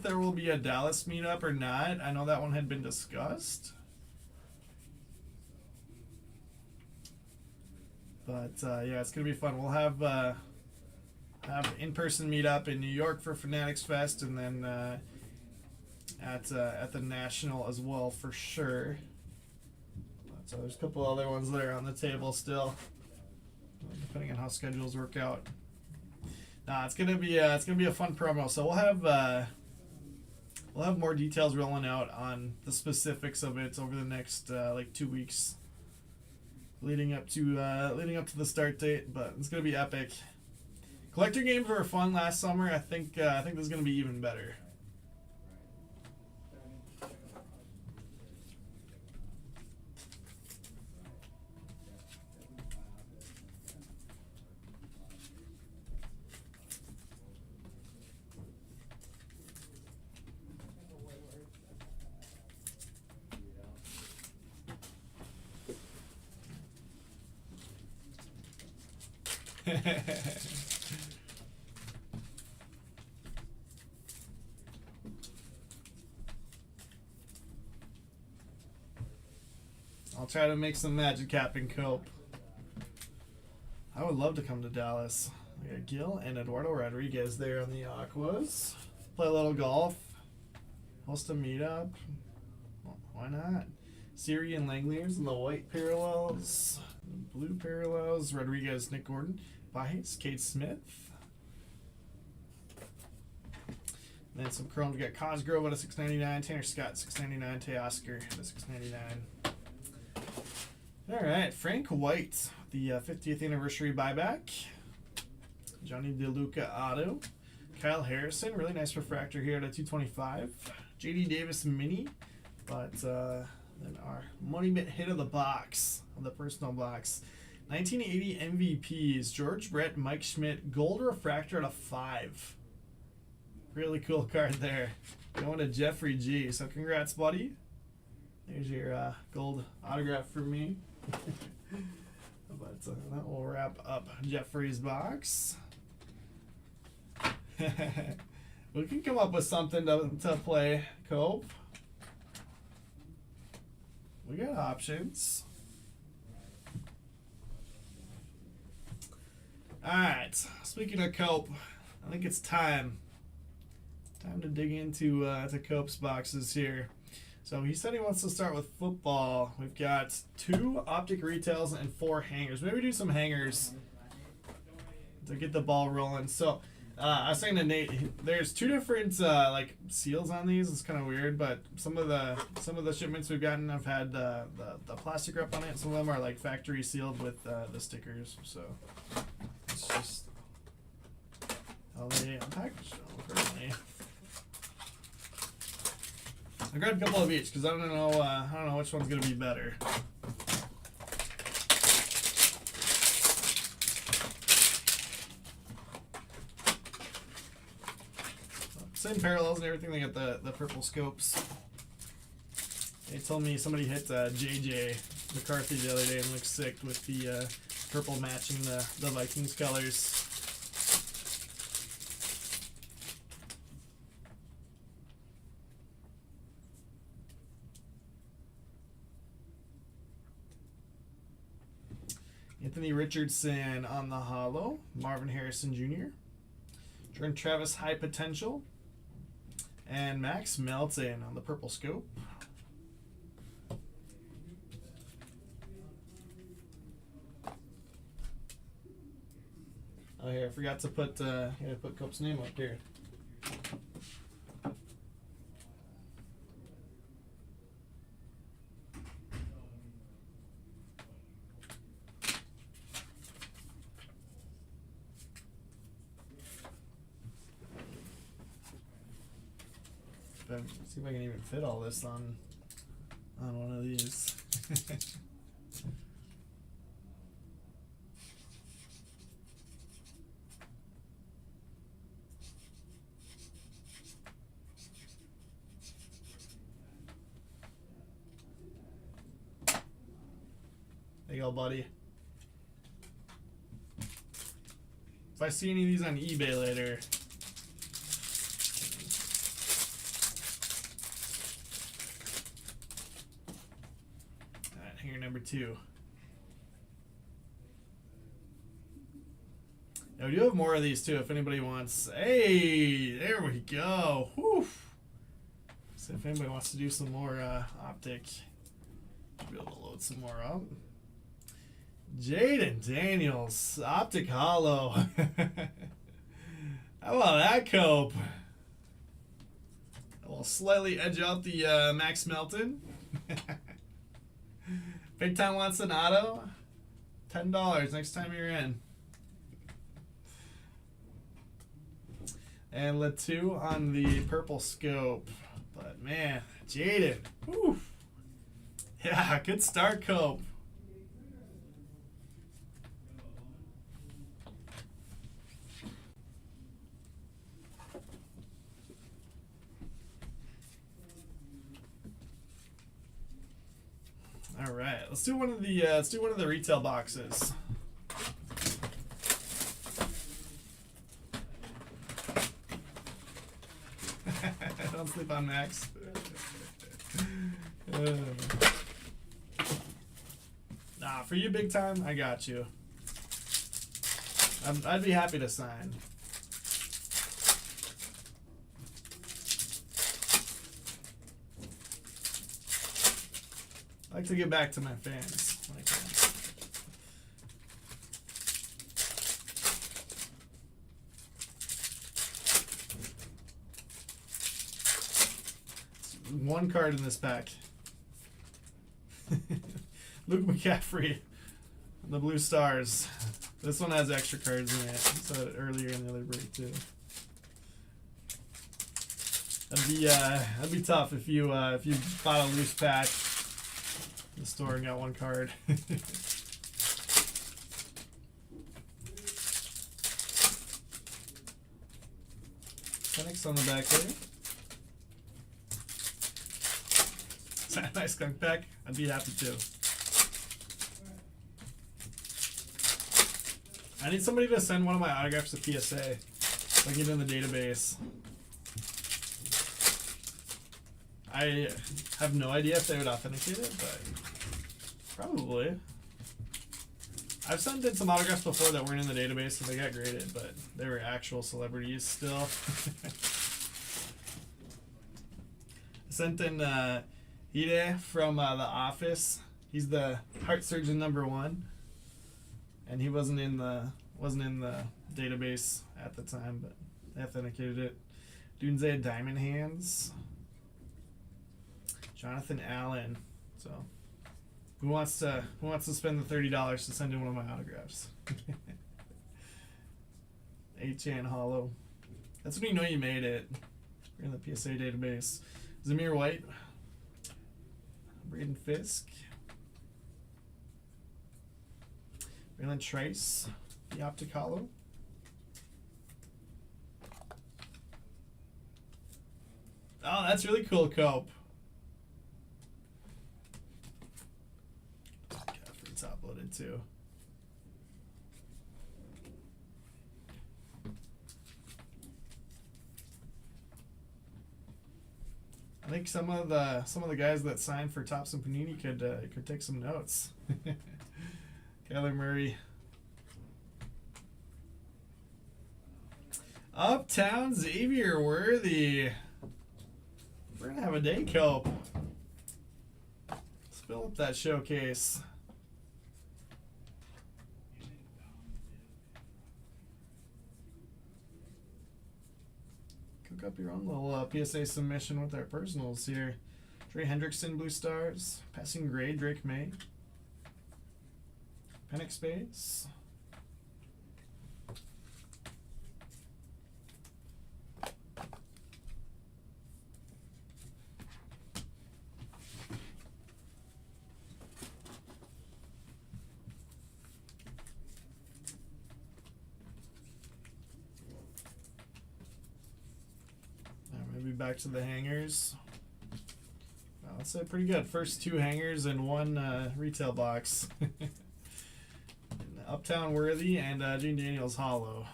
there will be a Dallas meetup or not. I know that one had been discussed. But yeah, it's gonna be fun. We'll have in-person meetup in New York for Fanatics Fest, and then at the National as well for sure. So there's a couple other ones there on the table still, depending on how schedules work out. Nah, it's gonna be a fun promo. So we'll have more details rolling out on the specifics of it over the next like 2 weeks, leading up to the start date. But it's gonna be epic. Collector games were fun last summer. I think this is gonna be even better. I'll try to make some magic happen, Cope. I would love to come to Dallas. We got Gil and Eduardo Rodriguez there on the Aquas. Play a little golf. Host a meetup. Well, why not? Siri and Langley's in the white parallels. Blue parallels. Rodriguez, Nick Gordon. Bites, Kate Smith. And then some Chrome. We got Cosgrove at a $6.99. Tanner Scott, $6.99. Teoscar at a $6.99. All right, Frank White, the 50th anniversary buyback. Johnny DeLuca auto. Kyle Harrison, really nice refractor here at a 225. JD Davis mini, but then our money bit hit of the box, of the personal box. 1980 MVPs, George Brett, Mike Schmidt, gold refractor at a 5. Really cool card there. Going to Jeffrey G. So congrats, buddy. There's your gold autograph from me. But that will wrap up Jeffrey's box. We can come up with something to play, Cope. We got options. Alright, speaking of Cope, I think it's time to dig into to Cope's boxes here. So he said he wants to start with football. We've got 2 optic retails and 4 hangers. Maybe do some hangers to get the ball rolling. So I was saying to Nate, there's 2 different like seals on these. It's kind of weird, but some of the shipments we've gotten have had the plastic wrap on it. Some of them are like factory sealed with the stickers. So it's just how they unpackaged them currently. I grabbed a couple of each because I don't know which one's gonna be better. same parallels and everything. They got the purple scopes. They told me somebody hit JJ McCarthy the other day and looked sick with the purple matching the Vikings colors. Anthony Richardson on the holo. Marvin Harrison Jr. Jordan Travis High Potential. And Max Melton on the purple scope. Oh, here, I forgot to put Cope's name up here. See if I can even fit all this on one of these. There you go, buddy. If I see any of these on eBay later, hanger number 2. Now we do have more of these too if anybody wants. Hey, there we go. Whew. So if anybody wants to do some more optic, I'll be able to load some more up. Jaden Daniels, optic holo. How about that, Cope? We'll slightly edge out the Max Melton. Big Time wants an auto. $10 next time you're in. And Latu on the purple scope. But man, Jaden. Whew. Yeah, good start, Cope. All right, let's do one of the retail boxes. Don't sleep on Max. Nah, for you, Big Time, I got you. I'd be happy to sign. I like to get back to my fans when I can. One card in this pack. Luke McCaffrey, the Blue Stars. This one has extra cards in it. I said it earlier in the other break too. That'd be tough if you bought a loose pack in the store and got one card. Penix on the back there. Is that a nice skunk pack? I'd be happy to. I need somebody to send one of my autographs to PSA. So I can get in the database. I have no idea if they would authenticate it, but probably. I've sent in some autographs before that weren't in the database and they got graded, but they were actual celebrities still. I sent in Hide from The Office. He's the heart surgeon #1, and he wasn't in the database at the time, but they authenticated it. Dunze Diamond Hands. Jonathan Allen. So, who wants to spend the $30 to send in one of my autographs? H.N. Hollow. That's when you know you made it. You're in the PSA database. Zamir White. Braden Fisk. Braylon Trice. The Optic Hollow. Oh, that's really cool, Cope. Free top loaded too. I think some of the guys that signed for Topps and Panini could take some notes. Kyler Murray. Uptown Xavier Worthy. We're gonna have a day, Cope. Let's fill up that showcase. Cook up your own little PSA submission with our personals here. Trey Hendrickson, Blue Stars. Passing grade, Drake May. Penix Space. Maybe back to the hangers. Well, that's pretty good. First 2 hangers and 1 retail box. Uptown Worthy and Gene Daniels Hollow.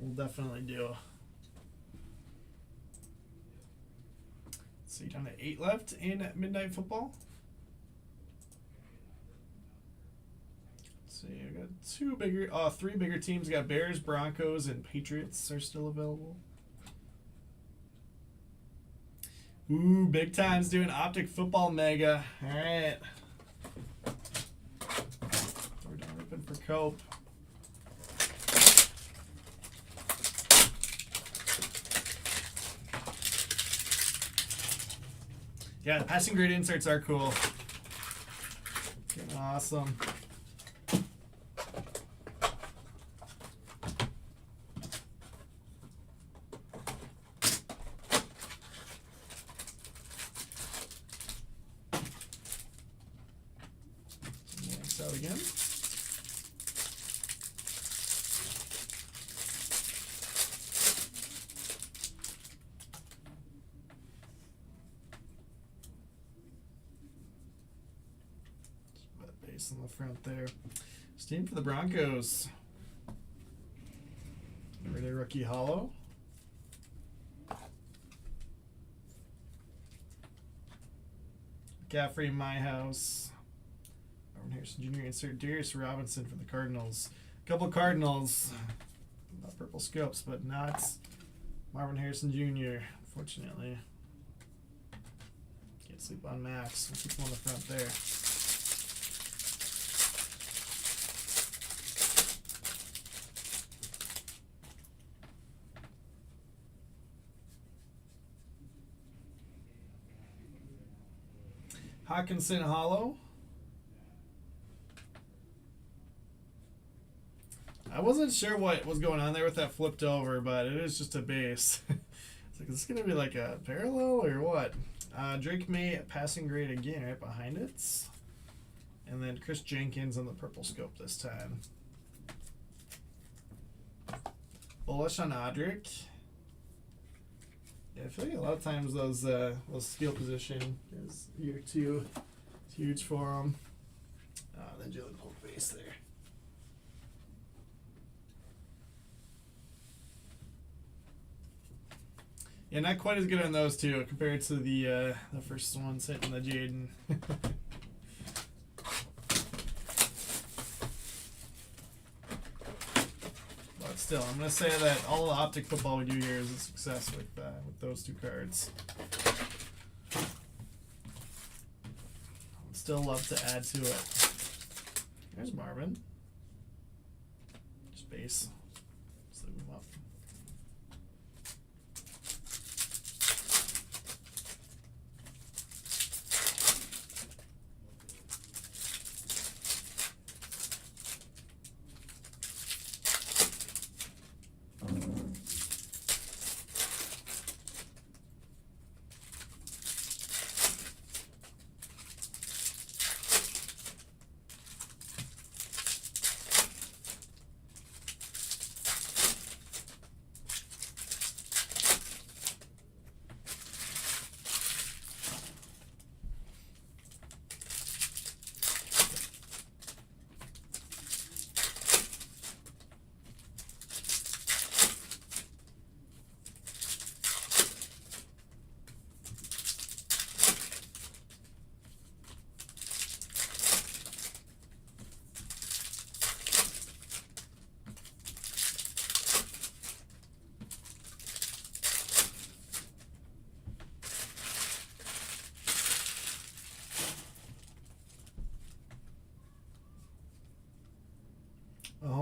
We'll definitely do. Let's see, down to 8 left in Midnight Football. Let's see, I got 3 bigger teams. We got Bears, Broncos, and Patriots are still available. Ooh, Big Time's doing Optic Football Mega. All right. We're done ripping for Cope. Yeah, the passing grade inserts are cool. Getting awesome. Out again. That base on the front there. Steam for the Broncos. Everyday rookie hollow. McCaffrey, My House. Harrison Jr. insert Darius Robinson for the Cardinals. A couple Cardinals. Not purple scopes, but not Marvin Harrison Jr. Unfortunately. Can't sleep on Max. We'll keep him on the front there. Hawkinson Hollow. I wasn't sure what was going on there with that flipped over, but it is just a base. It's like, is this going to be like a parallel or what? Drake May passing grade again right behind it. And then Chris Jenkins on the purple scope this time. Bullish on Audric. Yeah, I feel like a lot of times those skill position is year 2. It's huge for them. Then Jalen Hope base there. Yeah, not quite as good on those two compared to the first ones hitting the Jaden. But still, I'm gonna say that all the Optic Football we do here is a success with those 2 cards. I'd still love to add to it. There's Marvin. Just base. Just leave him up.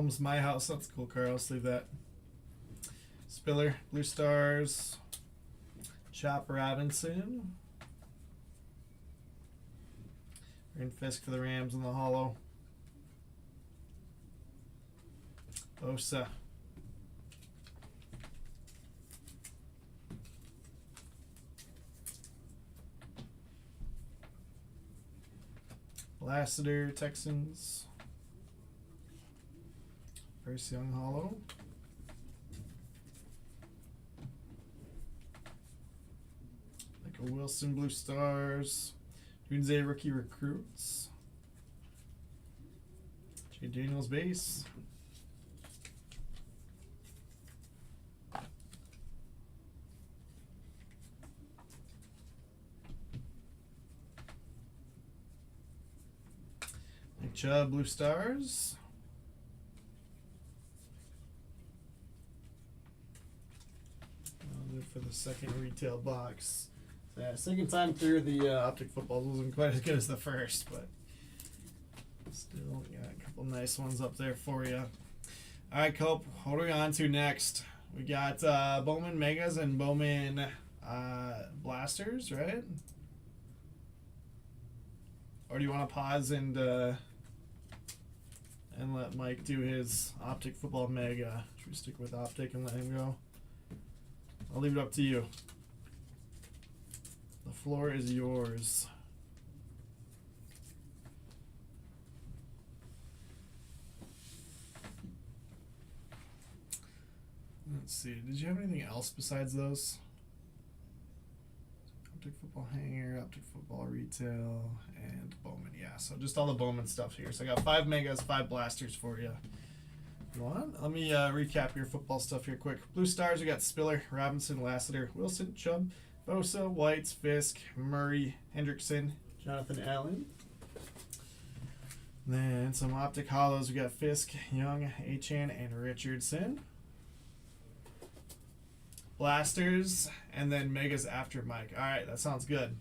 Home's my house. That's cool, Carlos. Leave that. Spiller, Blue Stars. Chop Robinson. Aaron Fisk for the Rams in the hollow. Osa. Lassiter, Texans. Bryce Young hollow. Michael Wilson, Blue Stars. Doomsday rookie recruits. Jay Daniels base. Nick Chubb, Blue Stars. I'll do it for the second retail box. Yeah, second time through the Optic Footballs wasn't quite as good as the first, but still got a couple nice ones up there for you. All right, Cope, what are we on to next? We got Bowman Megas and Bowman Blasters, right? Or do you want to pause and let Mike do his Optic Football Mega? Should we stick with Optic and let him go? I'll leave it up to you. The floor is yours. Let's see. Did you have anything else besides those? Optic Football Hanger, Optic Football Retail, and Bowman. Yeah, so just all the Bowman stuff here. So I got 5 Megas, 5 Blasters for you. You want? Let me recap your football stuff here quick. Blue Stars, we got Spiller, Robinson, Lassiter, Wilson, Chubb, Bosa, Whites, Fisk, Murray, Hendrickson, Jonathan Allen. Then some Optic Hollows. We got Fisk, Young, Achan, and Richardson. Blasters, and then Megas after Mike. All right, that sounds good.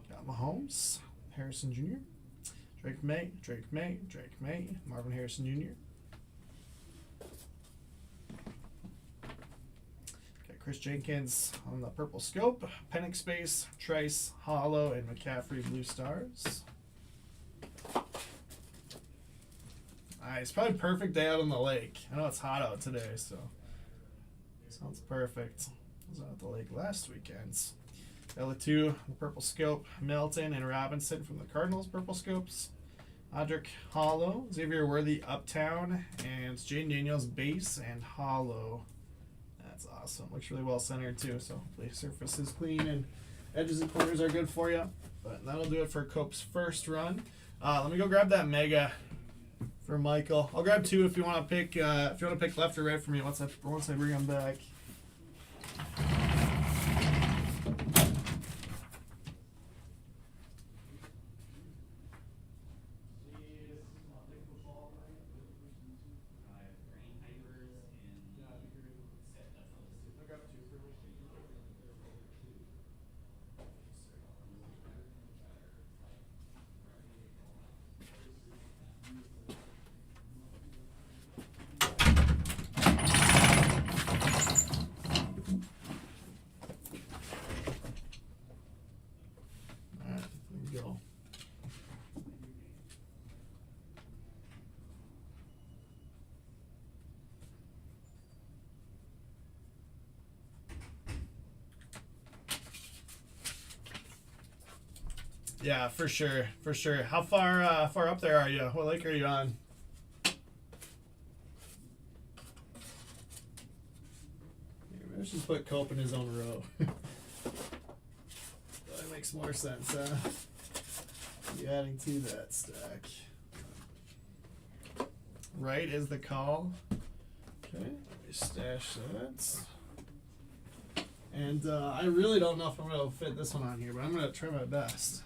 Got Mahomes, Harrison Jr., Drake May, Marvin Harrison Jr. Chris Jenkins on the purple scope, Penix Space, Trice, Hollow, and McCaffrey Blue Stars. Nice, probably perfect day out on the lake. I know it's hot out today, so sounds perfect. I was out at the lake last weekend. L2, the purple scope, Melton and Robinson from the Cardinals purple scopes. Audric Hollow, Xavier Worthy Uptown, and Jaden Daniels base and Hollow. That's awesome. Looks really well centered too, so hopefully surface is clean and edges and corners are good for you. But that'll do it for Cope's first run. Let me go grab that Mega for Michael. I'll grab 2 if you want to pick. If you want to pick left or right for me once I bring them back. Yeah, for sure. How far up there are you? What lake are you on? Let's just put Cope in his own row. That makes more sense, huh? Be adding to that stack. Right is the call. Okay, let me stash that. And I really don't know if I'm going to fit this one on here, but I'm going to try my best.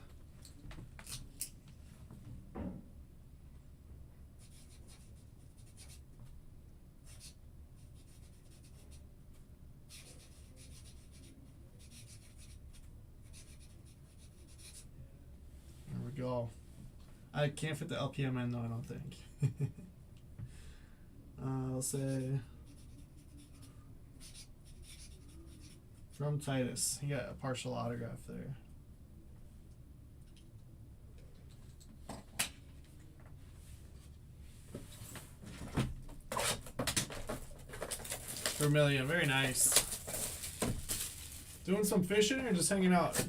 There we go. I can't fit the LPMN though, I don't think. I'll say from Titus. He got a partial autograph there. Vermilion, very nice. Doing some fishing or just hanging out?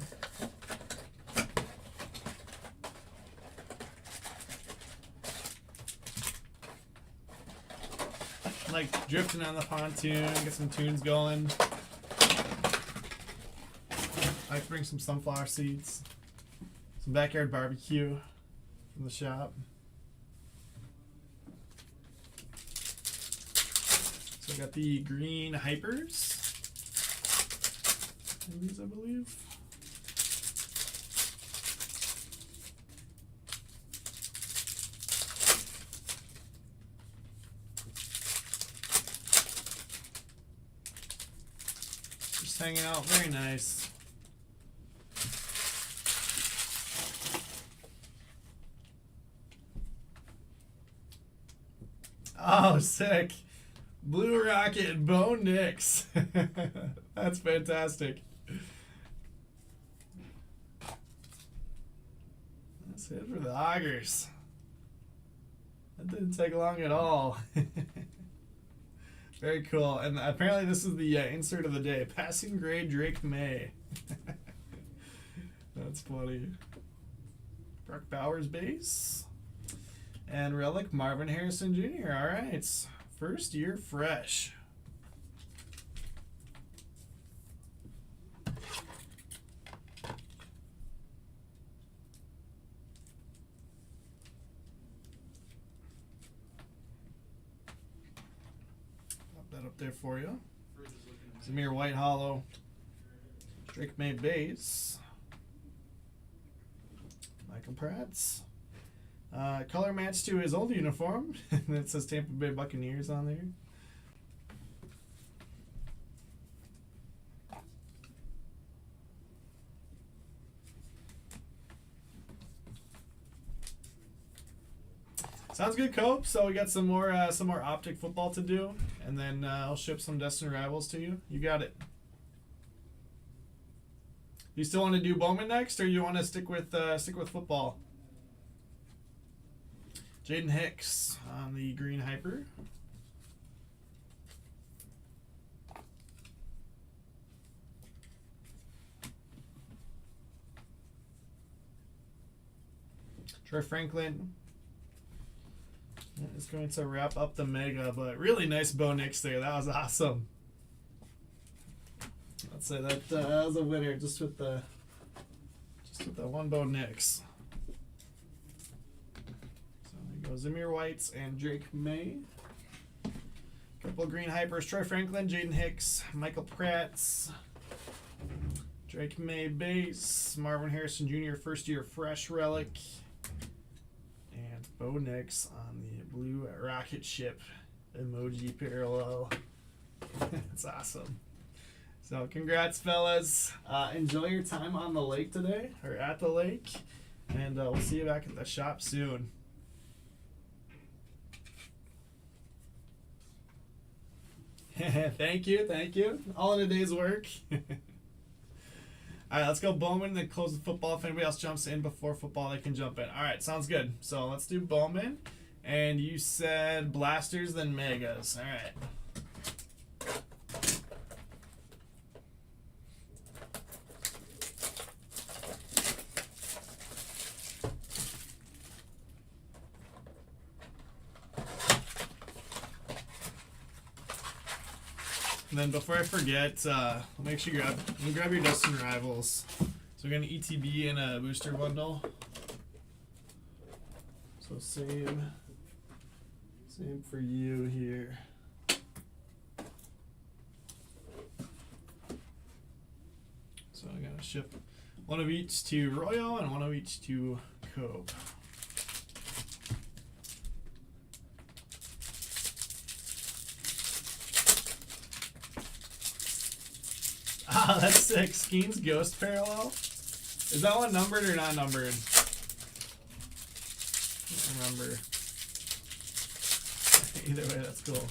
Like drifting on the pontoon, get some tunes going. I like to bring some sunflower seeds, some backyard barbecue from the shop. So I got the green hypers. These, I believe. Just hanging out, very nice. Oh, sick. Blue Rocket, Bo Nix. That's fantastic. That's it for the Augers. That didn't take long at all. Very cool. And apparently this is the insert of the day. Passing grade Drake May. That's funny. Brock Bowers base. And relic Marvin Harrison Jr. All right. First year fresh. Pop that up there for you. Zamir White Hollow. Drake May base. Michael Pratt's. Color match to his old uniform. That says Tampa Bay Buccaneers on there. Sounds good, Cope. So we got some more optic football to do, and then I'll ship some Destiny Rivals to you. You got it. You still want to do Bowman next, or you want to stick with football? Jaden Hicks on the green hyper. Troy Franklin is going to wrap up the mega, but really nice Bo Nix there. That was awesome. I'd say that was a winner just with the one Bo Nix. Zamir Whites and Drake May. Couple of green hypers. Troy Franklin, Jaden Hicks, Michael Pratt's. Drake May base. Marvin Harrison Jr. first year fresh relic. And Bo Nix on the blue rocket ship emoji parallel. That's awesome. So congrats, fellas. Enjoy your time on the lake today, or at the lake. And we'll see you back at the shop soon. Thank you. All in a day's work. All right, let's go Bowman, then close the football. If anybody else jumps in before football, they can jump in. All right, sounds good. So let's do Bowman. And you said blasters, then megas. All right. And then before I forget, make sure you grab your Destiny Rivals. So we're gonna ETB in a booster bundle. So same for you here. So I'm gonna ship one of each to Royal and one of each to Cope. Ah, that's sick. Skeen's Ghost Parallel. Is that one numbered or not numbered? remember. Either way, that's cool.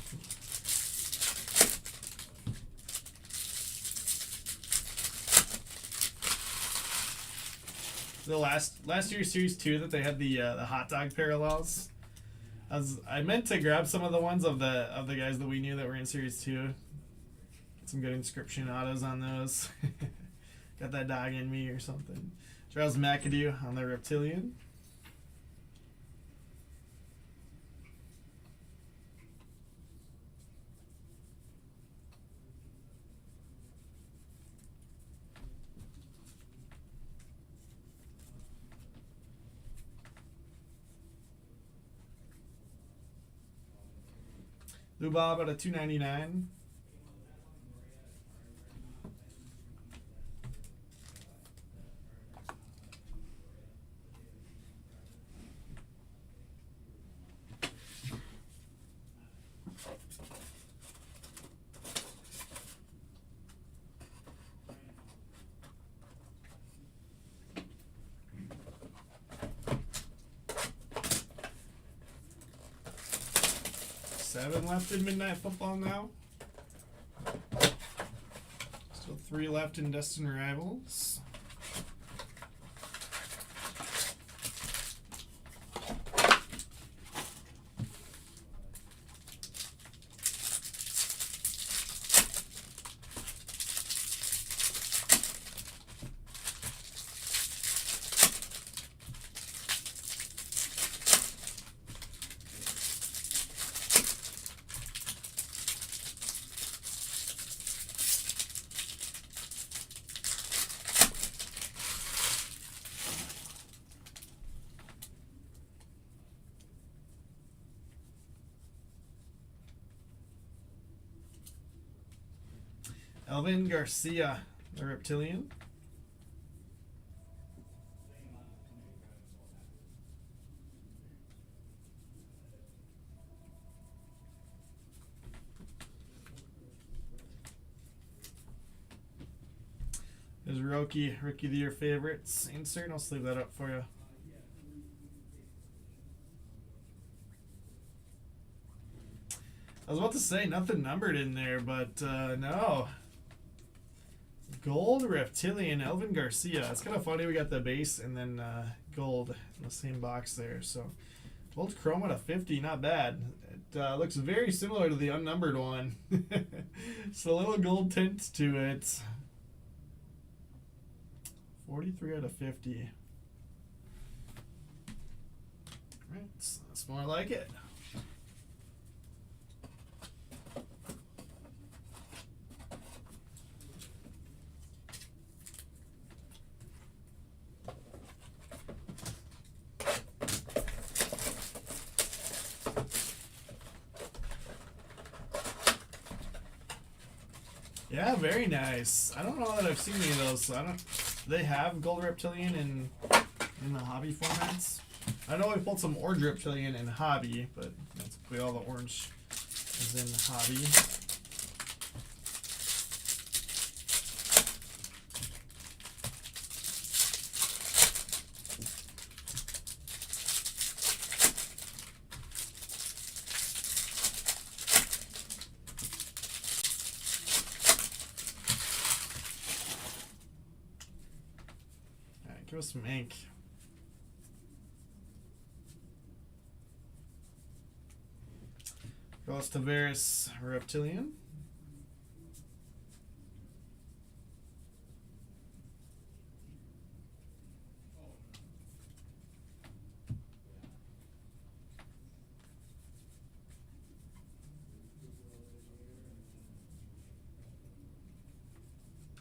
The last year's Series 2 that they had the hot dog parallels. I meant to grab some of the ones of the guys that we knew that were in Series 2. Some good inscription autos on those. Got that dog in me or something. Charles McAdoo on the Reptilian. Lou Bob at a $2.99. Seven left in Midnight Football now. Still 3 left in Destined Rivals. Elvin Garcia, the Reptilian. There's Rookie of the Year favorites insert. I'll sleeve that up for you. I was about to say nothing numbered in there, but no. Gold Reptilian Elvin Garcia. It's kind of funny we got the base and then gold in the same box there. So gold chrome at a 50, not bad. It looks very similar to the unnumbered one. It's a little gold tint to it. 43 out of 50. All right, that's more like it. Yeah, very nice. I don't know that I've seen any of those. So I don't. They have gold Reptilian in the hobby formats. I know we pulled some orange Reptilian in hobby, but that's all the orange is in hobby. Give us some ink. Carlos Tavares, Reptilian.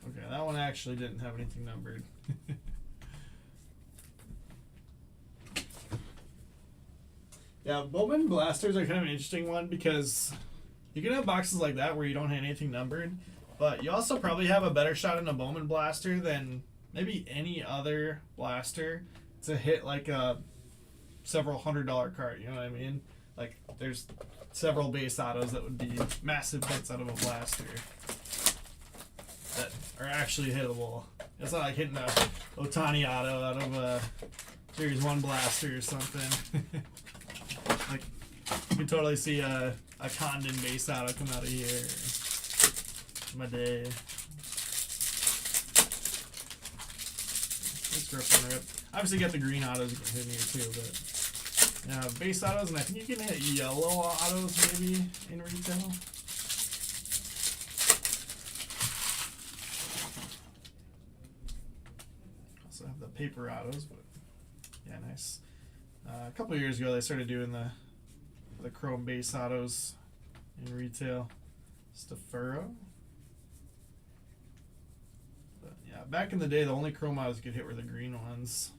Okay, that one actually didn't have anything numbered. Yeah, Bowman Blasters are kind of an interesting one because you can have boxes like that where you don't have anything numbered, but you also probably have a better shot in a Bowman Blaster than maybe any other blaster to hit like a several $100 cart, you know what I mean? Like, there's several base autos that would be massive hits out of a blaster that are actually hittable. It's not like hitting a Otani auto out of a Series 1 blaster or something. Like, you can totally see a Condon base auto come out of here. My day. Let's rip and rip. Obviously, you got the green autos you can hit in here too, but base autos, and I think you can hit yellow autos maybe in retail. Also have the paper autos, but yeah, nice. A couple of years ago, they started doing the chrome base autos in retail. Stafuro. But yeah, back in the day, the only chrome autos you could hit were the green ones.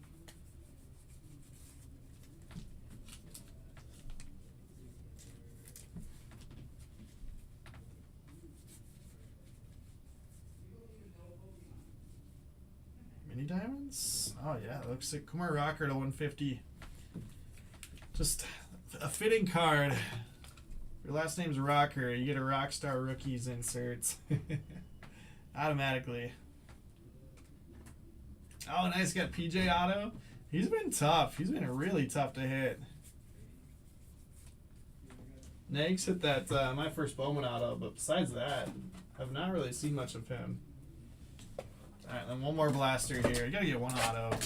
Mini diamonds? Oh yeah, it looks like Kumar Rocker to 150. Just a fitting card. Your last name's Rocker, you get a Rockstar Rookies insert. Automatically. Oh, nice. Got PJ Auto. He's been tough. He's been really tough to hit. Nags hit that my first Bowman auto, but besides that, I've not really seen much of him. Alright, then one more blaster here. You gotta get one auto.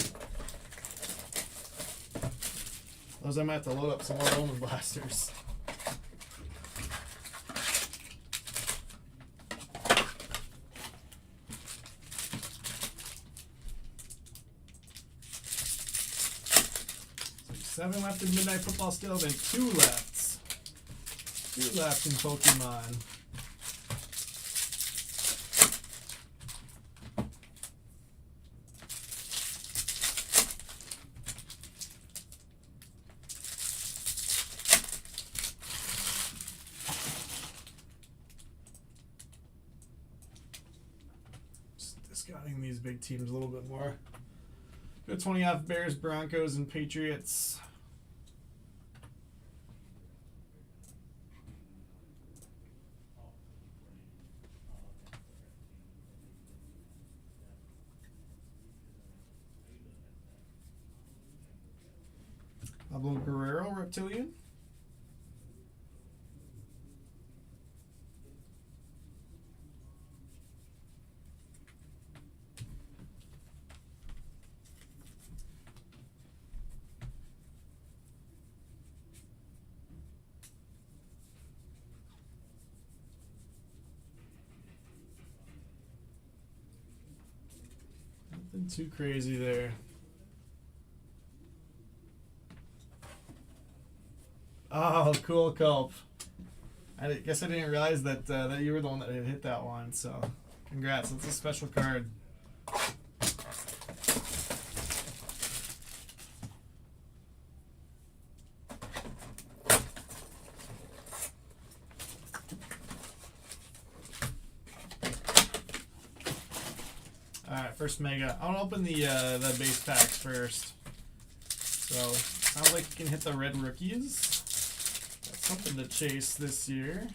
Those I might have to load up some more Bowman blasters. So 7 left in Midnight Football still, then 2 left. 2 left in Pokemon. Discounting these big teams a little bit more. Got 20 off Bears, Broncos, and Patriots. Pablo Guerrero, Reptilian. Nothing too crazy there. Oh, cool, Culp. I guess I didn't realize that that you were the one that had hit that one, so congrats. That's a special card. Alright, first Mega. I want to open the base packs first. So, sounds like you can hit the red rookies. Got something to chase this year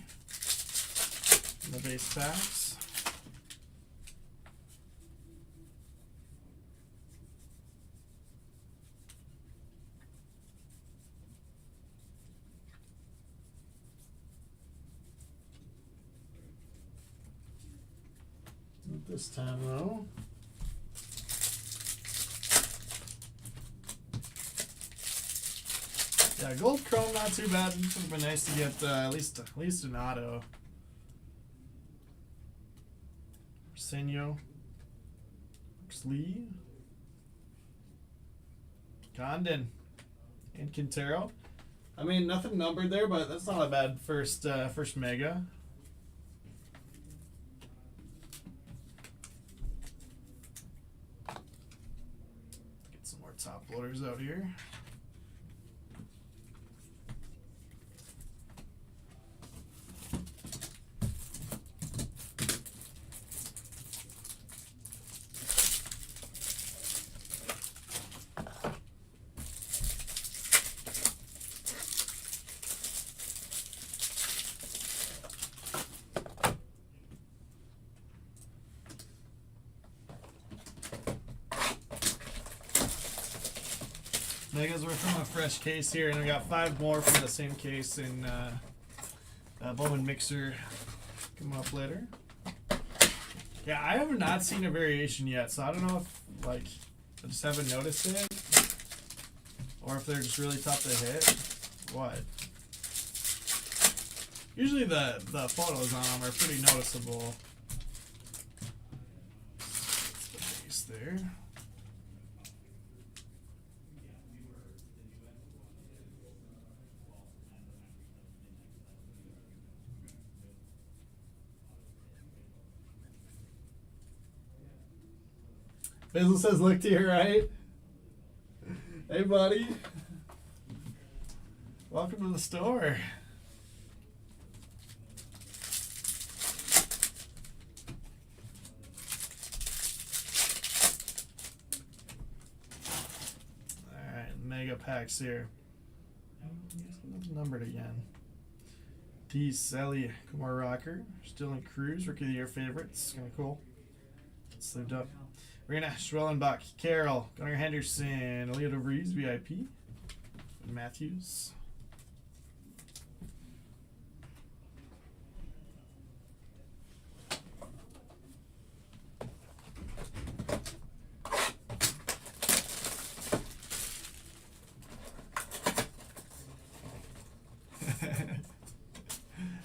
in the base packs. Not this time though. Yeah, gold chrome not too bad. It would have been nice to get at least an auto. Arsenio, Lee, Condon, and Quintero. I mean, nothing numbered there, but that's not a bad first Mega. Get some more top loaders out here. Megas were from a fresh case here, and we got 5 more from the same case in Bowman Mixer. Come up later. Yeah, I have not seen a variation yet, so I don't know if like I just haven't noticed it, or if they're just really tough to hit. What? Usually the photos on them are pretty noticeable. That's the base there. Basil says, look to your right. Hey, buddy. Welcome to the store. Alright, mega packs here. Numbered again. D. Sally Kumar Rocker. Still in Cruz, Rookie of the Year favorites. Kind of cool. It's lived up. Rena Schwellenbach, Carroll, Gunnar Henderson, Elliot Reeves, VIP, and Matthews.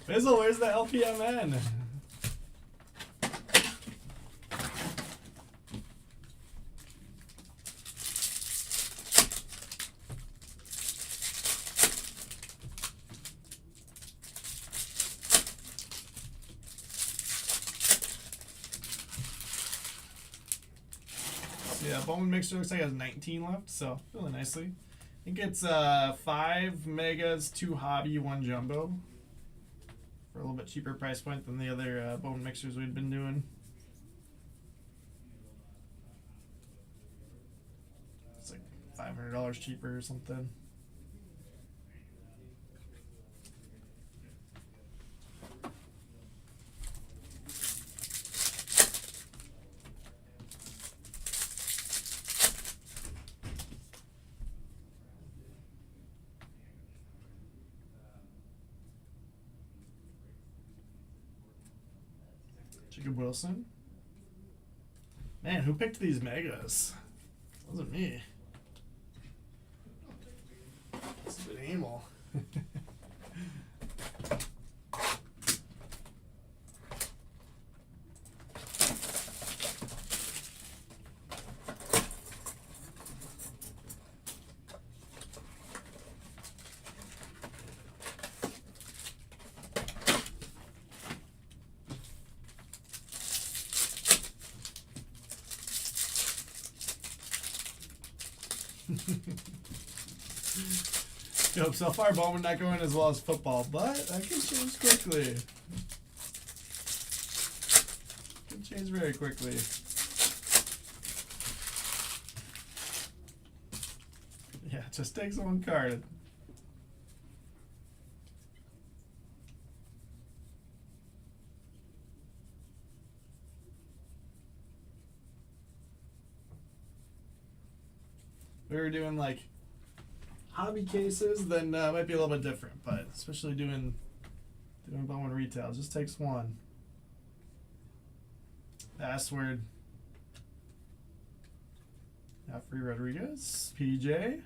Bizzle, where's the LPMN? Yeah, Bowman Mixer looks like it has 19 left, so really nicely. I think it's 5 megas, 2 hobby, 1 jumbo. For a little bit cheaper price point than the other Bowman Mixers we'd been doing. It's like $500 cheaper or something. Jacob Wilson. Man, who picked these megas? It wasn't me. It's a bit anal. Yep, so far Bowman not going as well as football, but that can change quickly. Can change very quickly. Yeah, it just takes one card. We were doing like hobby cases, then might be a little bit different, but especially doing Bowman retail, it just takes one. Password. Free Rodriguez, PJ,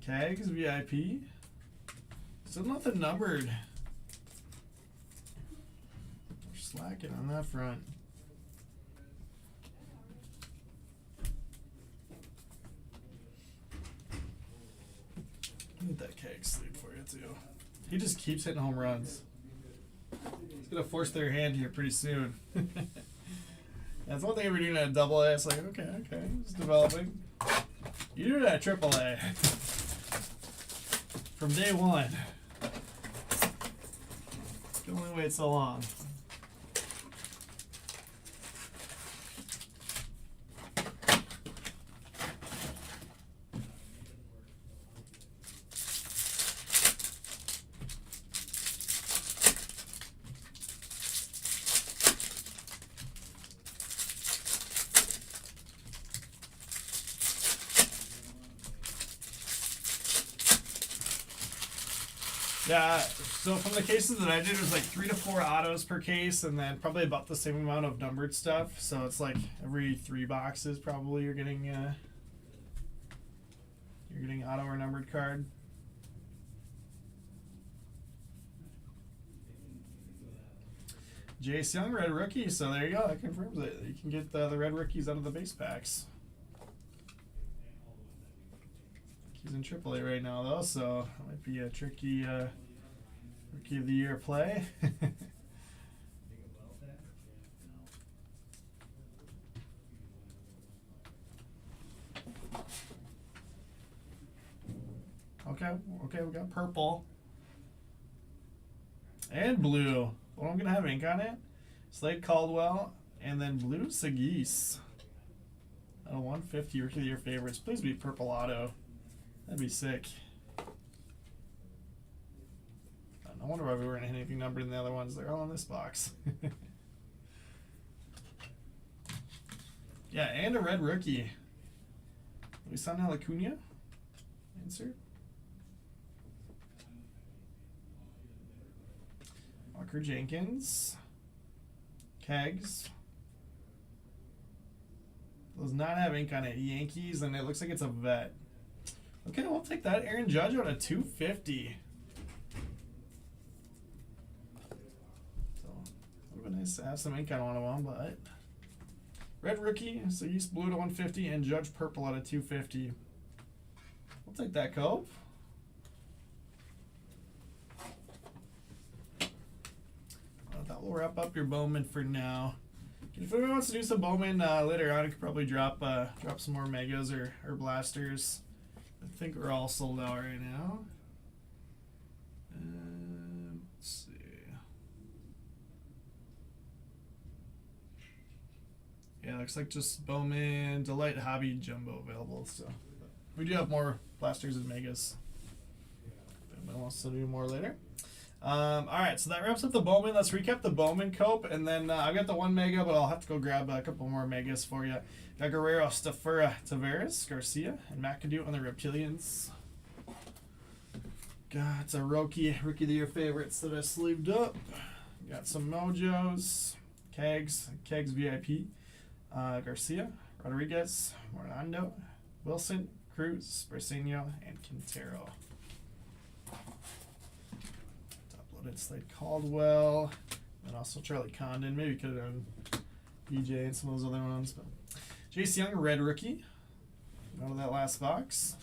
Kags, VIP. Still nothing numbered. We're slacking on that front. Get that keg sleep for you too. He just keeps hitting home runs. He's gonna force their hand here pretty soon. That's one thing we're doing at double A. It's like, okay, it's developing. You do it at triple A. From day one. You can only wait so long. Yeah, so from the cases that I did, it was like 3 to 4 autos per case, and then probably about the same amount of numbered stuff. So it's like every 3 boxes, probably you're getting auto or numbered card. Jace Young, red rookie. So there you go. That confirms it. You can get the red rookies out of the base packs. He's in AAA right now, though, so it might be a tricky Rookie of the Year play. Okay, we got purple. And blue. Well, I'm going to have ink on it. Slade Caldwell, and then blue Sagis. Out of 150, Rookie of the Year favorites. Please be purple auto. That'd be sick. No wonder why we weren't anything numbered in the other ones. They're all in this box. Yeah, and a red rookie. Luisana Acuna. Insert. Walker Jenkins. Kegs. Does not have ink on it. Yankees, and it looks like it's a vet. Okay, we'll take that. Aaron Judge out of 250. So, it would be nice to have some ink on one of them, but red rookie, so East blue to 150, and Judge purple out of 250. We'll take that, Cope. That will wrap up your Bowman for now. If anyone wants to do some Bowman later on, you could probably drop some more Megas or Blasters. I think we're all sold out right now. Let's see. Yeah, looks like just Bowman, Delight, Hobby, Jumbo available. So we do have more Blasters and Megas. If anyone wants to do more later. All right, so that wraps up the Bowman. Let's recap the Bowman Cope, and then I've got the 1 mega, but I'll have to go grab a couple more megas for you. Got Guerrero, Stafura, Taveras, Garcia, and McAdoo on the Reptilians. Got a Rookie of the Year favorites that I sleeved up. Got some Mojos, Kegs VIP, Garcia, Rodriguez, Morando, Wilson, Cruz, Brasenio, and Quintero. Top-loaded Slade Caldwell, and also Charlie Condon. Maybe could have done DJ and some of those other ones, but Jace Young, red rookie. Out of that last box.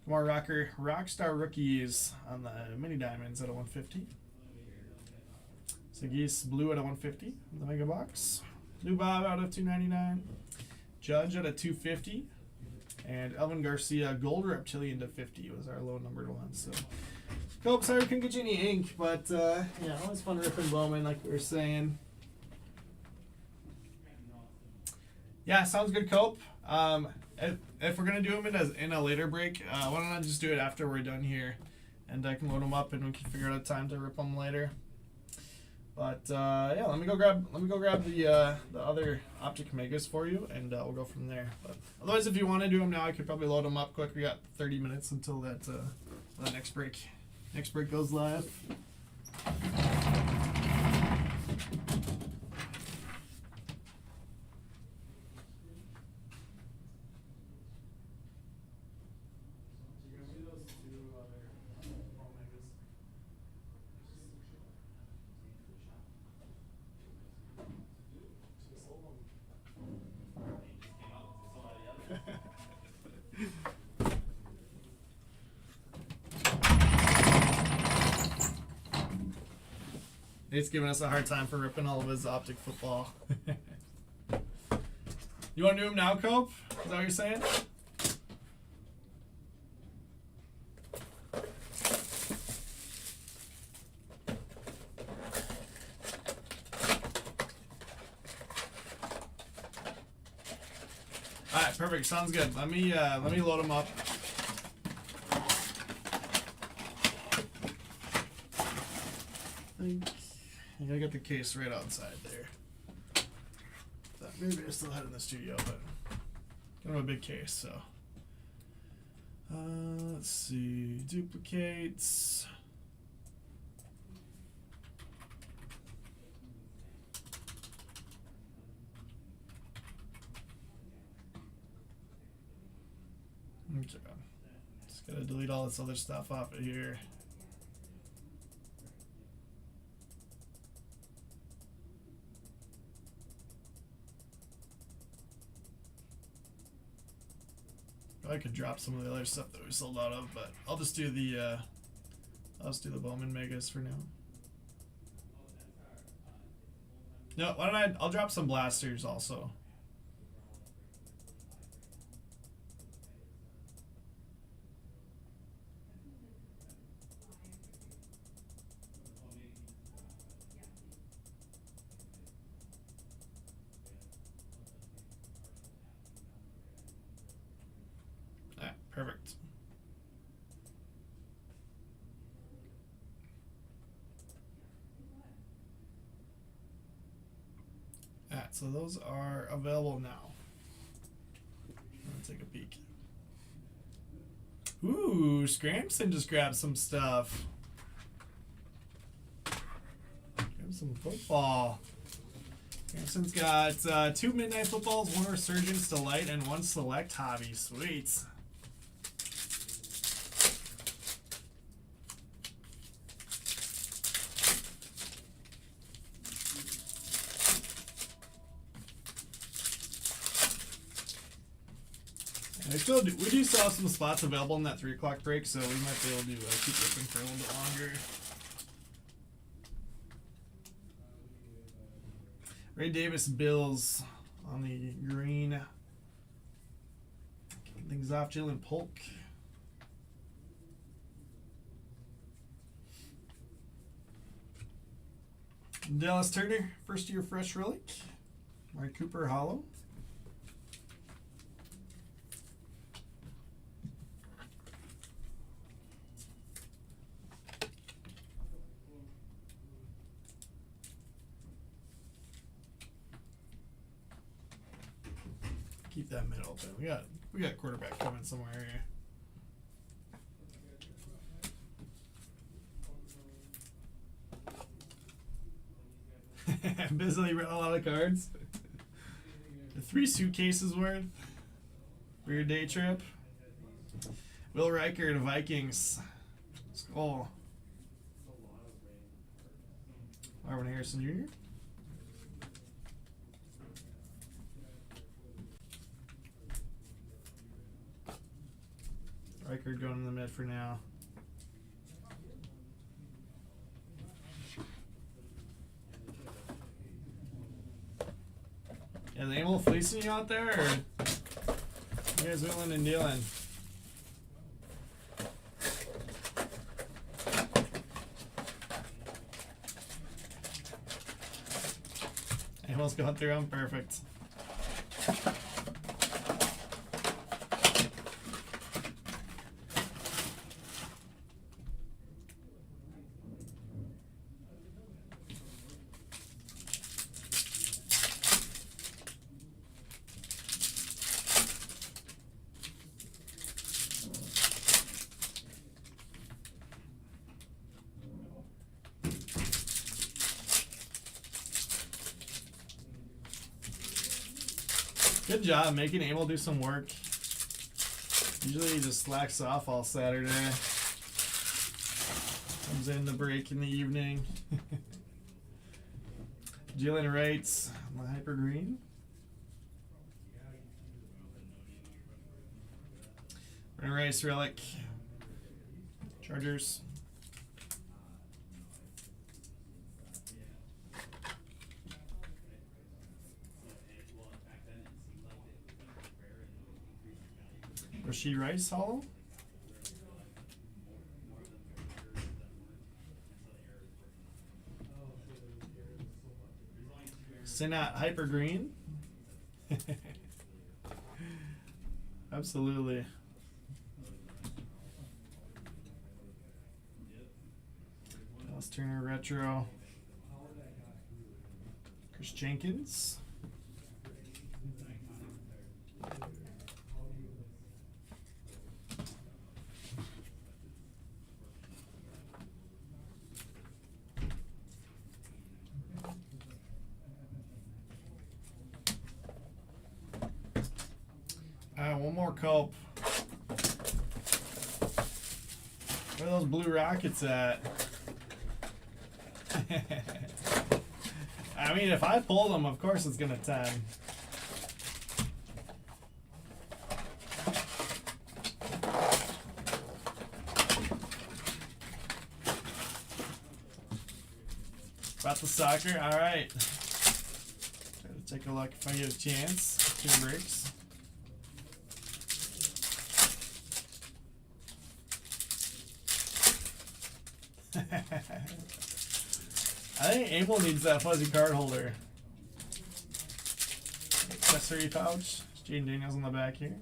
Kumar Rocker, Rockstar rookies on the mini diamonds at a 150. Sagis blue at a 150 in the mega box. Blue Bob out of 299. Judge at a 250. And Elvin Garcia gold reptilian to 50 was our low numbered one. So Cope, sorry we couldn't get you any ink, but yeah, always fun ripping Bowman like we were saying. Yeah, sounds good, Cope. If we're gonna do them in a later break, why don't I just do it after we're done here, and I can load them up and we can figure out a time to rip them later. But yeah, let me go grab the other Optic Megas for you, and we'll go from there. But otherwise, if you want to do them now, I could probably load them up quick. We got 30 minutes until that next break. Next break goes live. Nate's giving us a hard time for ripping all of his Optic football. You want to do him now, Cope? Is that what you're saying? All right, perfect. Sounds good. Let me load them up. I got the case right outside there. Maybe I still had it in the studio, but kind of a big case, so. Let's see. Duplicates. Okay. Just gotta delete all this other stuff off of here. I could drop some of the other stuff that we sold out of, but I'll just do the Bowman Megas for now. No, why don't I'll drop some blasters also. Perfect. Alright, so those are available now. Let's take a peek. Ooh, Scramson just grabbed some stuff. Grab some football. Scramson's got 2 Midnight Footballs, 1 Resurgence Delight, and 1 Select Hobby. Sweet. We do still have some spots available in that 3 o'clock break, so we might be able to keep ripping for a little bit longer. Ray Davis Bills on the green. Kicking things off, Jalen Polk. Dallas Turner, first year fresh relic. Mari Cooper Hollow. Keep that mid open. We got quarterback coming somewhere here. Busily read a lot of cards. 3 suitcases worth for your day trip. Will Riker to Vikings. Skull. Marvin Harrison Jr. Riker going in the mid for now. Yeah, the animal fleecing you out there, or you guys wheeling and dealing? Animals going through them, perfect. Good job making Abel do some work. Usually he just slacks off all Saturday. Comes in the break in the evening. Jalen Wrights on the hyper green. Brennan Rice relic. Chargers. Rashid Rice hollow. Sinat hyper green. Absolutely. Dallas Turner retro. Chris Jenkins. One more cope. Where are those blue rockets at? I mean, if I pull them, of course it's gonna 10. About the soccer, all right. Try to take a look if I get a chance. 2 breaks. I think Abel needs that fuzzy card holder. Accessory pouch. Jaden Daniels on the back here.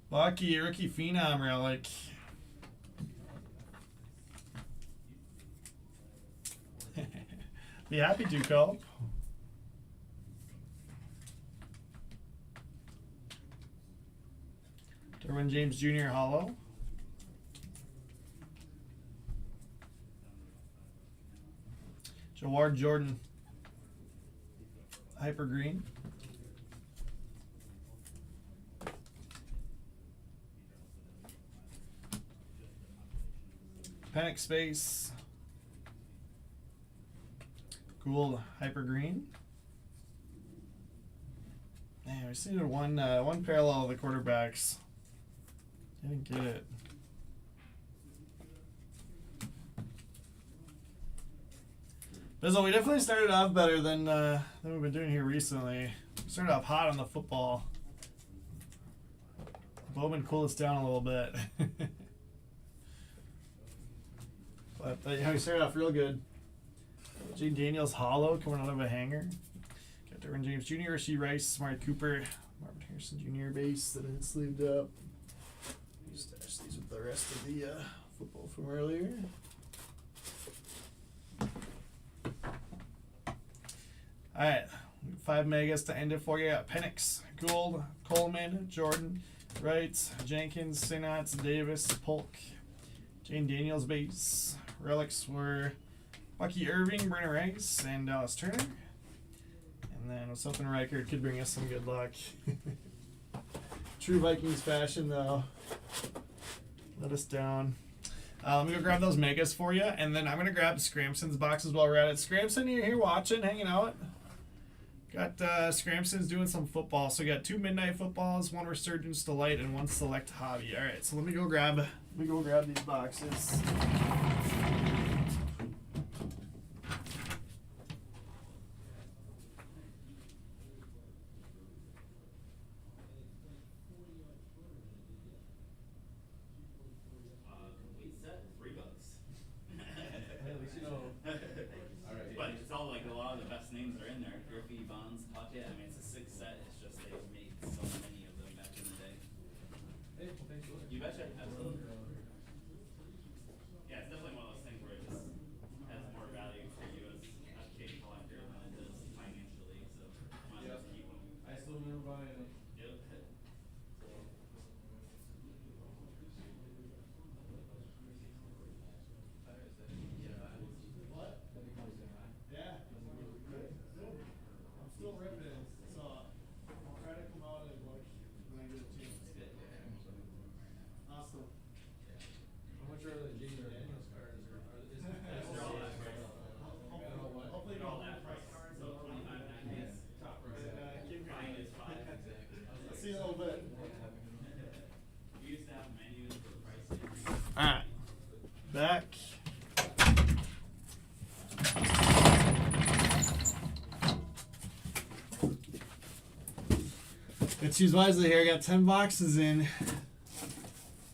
Lucky rookie phenom relic. Be happy to, Cope. Derwin James Jr. Hollow. Jawar Jordan Hyper Green. Panic Space. Gould Hyper Green. Man, we just needed one parallel of the quarterbacks. Didn't get it. Bizzle, we definitely started off better than we've been doing here recently. We started off hot on the football. Bowman cooled us down a little bit. But yeah, we started off real good. Jaden Daniels Hollow coming out of a hanger. Got Derwin James Jr., Rasheed Rice, Smart Cooper, Marvin Harrison Jr. base that is sleeved up. Stash these with the rest of the football from earlier. Alright, 5 megas to end it for you. Got Penix, Gould, Coleman, Jordan, Wright, Jenkins, Sinats, Davis, Polk, Jaden Daniels base. Relics were Bucky Irving, Brenner Rice, and Dallas Turner. And then I was hoping Reichard could bring us some good luck. True Vikings fashion, though. Let us down. Let me go grab those megas for you, and then I'm going to grab Scramson's boxes while we're at it. Scramson, you're here watching, hanging out. Got Scramson's doing some football. So we got 2 midnight footballs, 1 Resurgence Delight, and 1 Select Hobby. All right, so let me go grab these boxes. Alright. Back. Let's choose wisely here. I got 10 boxes in.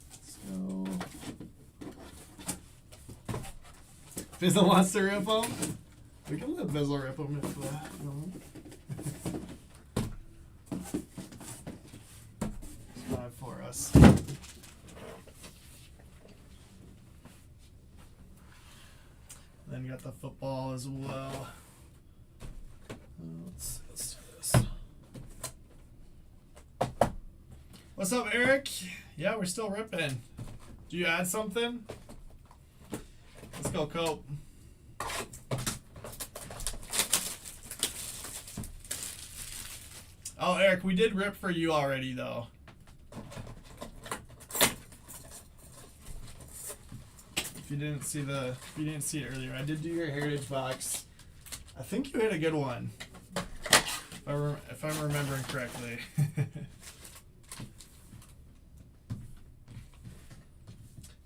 Let's go. Bizzle wants to rip them? We can let Bizzle rip them if you know. It's 5 for us. Then got the football as well. Let's do this. What's What's up, Eric? Yeah, we're still ripping. Do you add something? Let's go, Cope. Oh, Eric, we did rip for you already, though. If you didn't see it earlier, I did do your heritage box. I think you hit a good one, if I'm remembering correctly.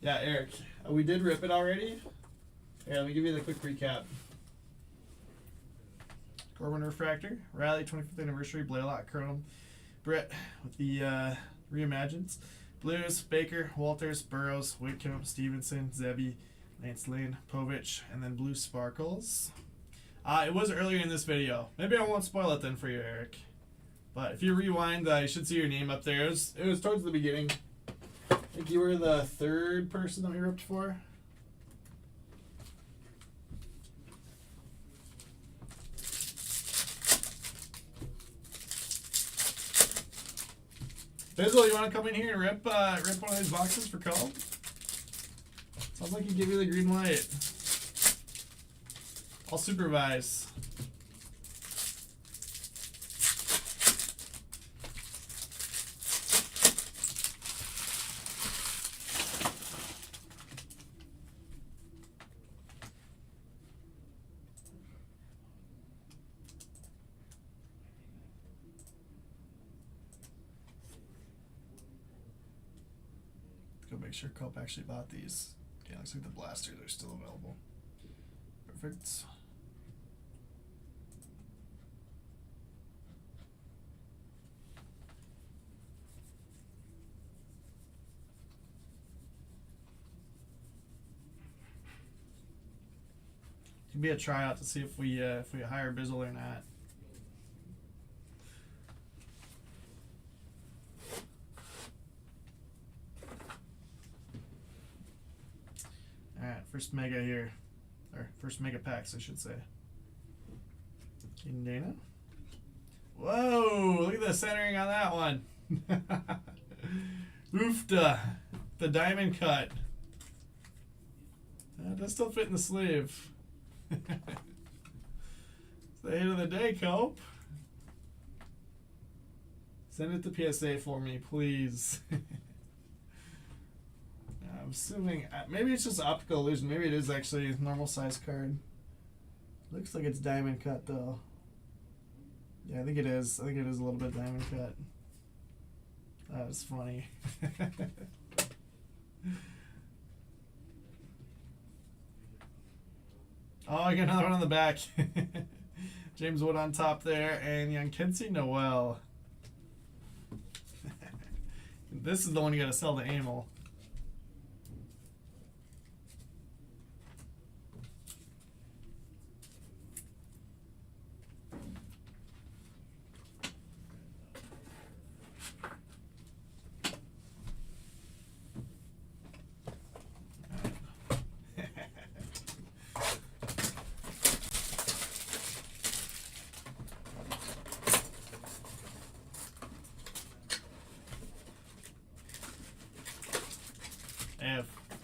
Yeah, Eric, we did rip it already. Here, let me give you the quick recap. Corbin Refractor, Riley 25th anniversary, Blaylock, Cronum, Brett with the reimagines, Blues, Baker, Walters, Burrows, Whitcomb, Stevenson, Zebby, Lance Lane, Povich, and then Blue Sparkles. It was earlier in this video. Maybe I won't spoil it then for you, Eric. But if you rewind, you should see your name up there. It was towards the beginning. I think you were the third person that we ripped for. Bizzle, you want to come in here and rip one of these boxes for Cole? Sounds like he gave you the green light. I'll supervise. Go make sure Cope actually bought these. Okay, looks like the blasters are still available. Perfect. Could be a tryout to see if we hire Bizzle or not. Alright, first mega here. Or first mega packs, I should say. King Dana. Whoa! Look at the centering on that one. Oofda. The diamond cut. That does still fit in the sleeve. It's the hit of the day, Cope. Send it to PSA for me, please. I'm assuming maybe it's just optical illusion. Maybe it is actually a normal size card. Looks like it's diamond cut though. Yeah, I think it is. I think it is a little bit diamond cut. That was funny. Oh, I got another one on the back. James Wood on top there, and Yankensi Noel. This is the one you got to sell to Amel.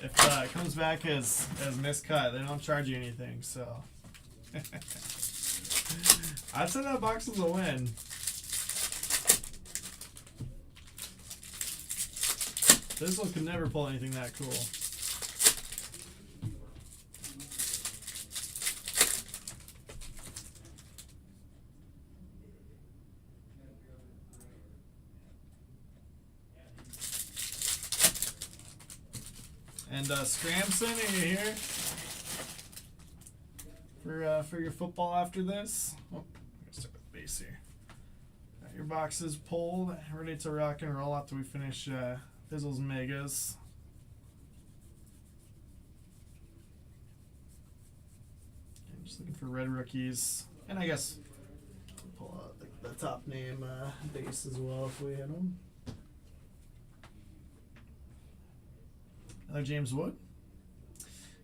If it comes back as miscut, they don't charge you anything, so I'd say that box is a win. This one could never pull anything that cool. And Scramson, are you here for your football after this? Oh, I'm gonna start with base here. Got your boxes pulled, ready to rock and roll after we finish Fizzle's Megas. I'm just looking for red rookies, and I guess pull out the top name base as well if we hit them. Another James Wood.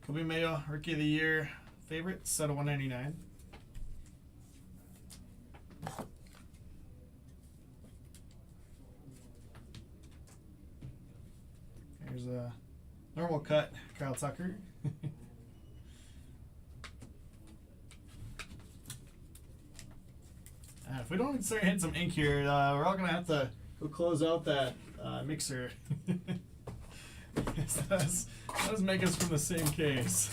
Kobe Mayo, Rookie of the Year favorite, set of 199. Normal cut, Kyle Tucker. If we don't start hitting some ink here, we're all gonna have to go close out that mixer. That does make us from the same case.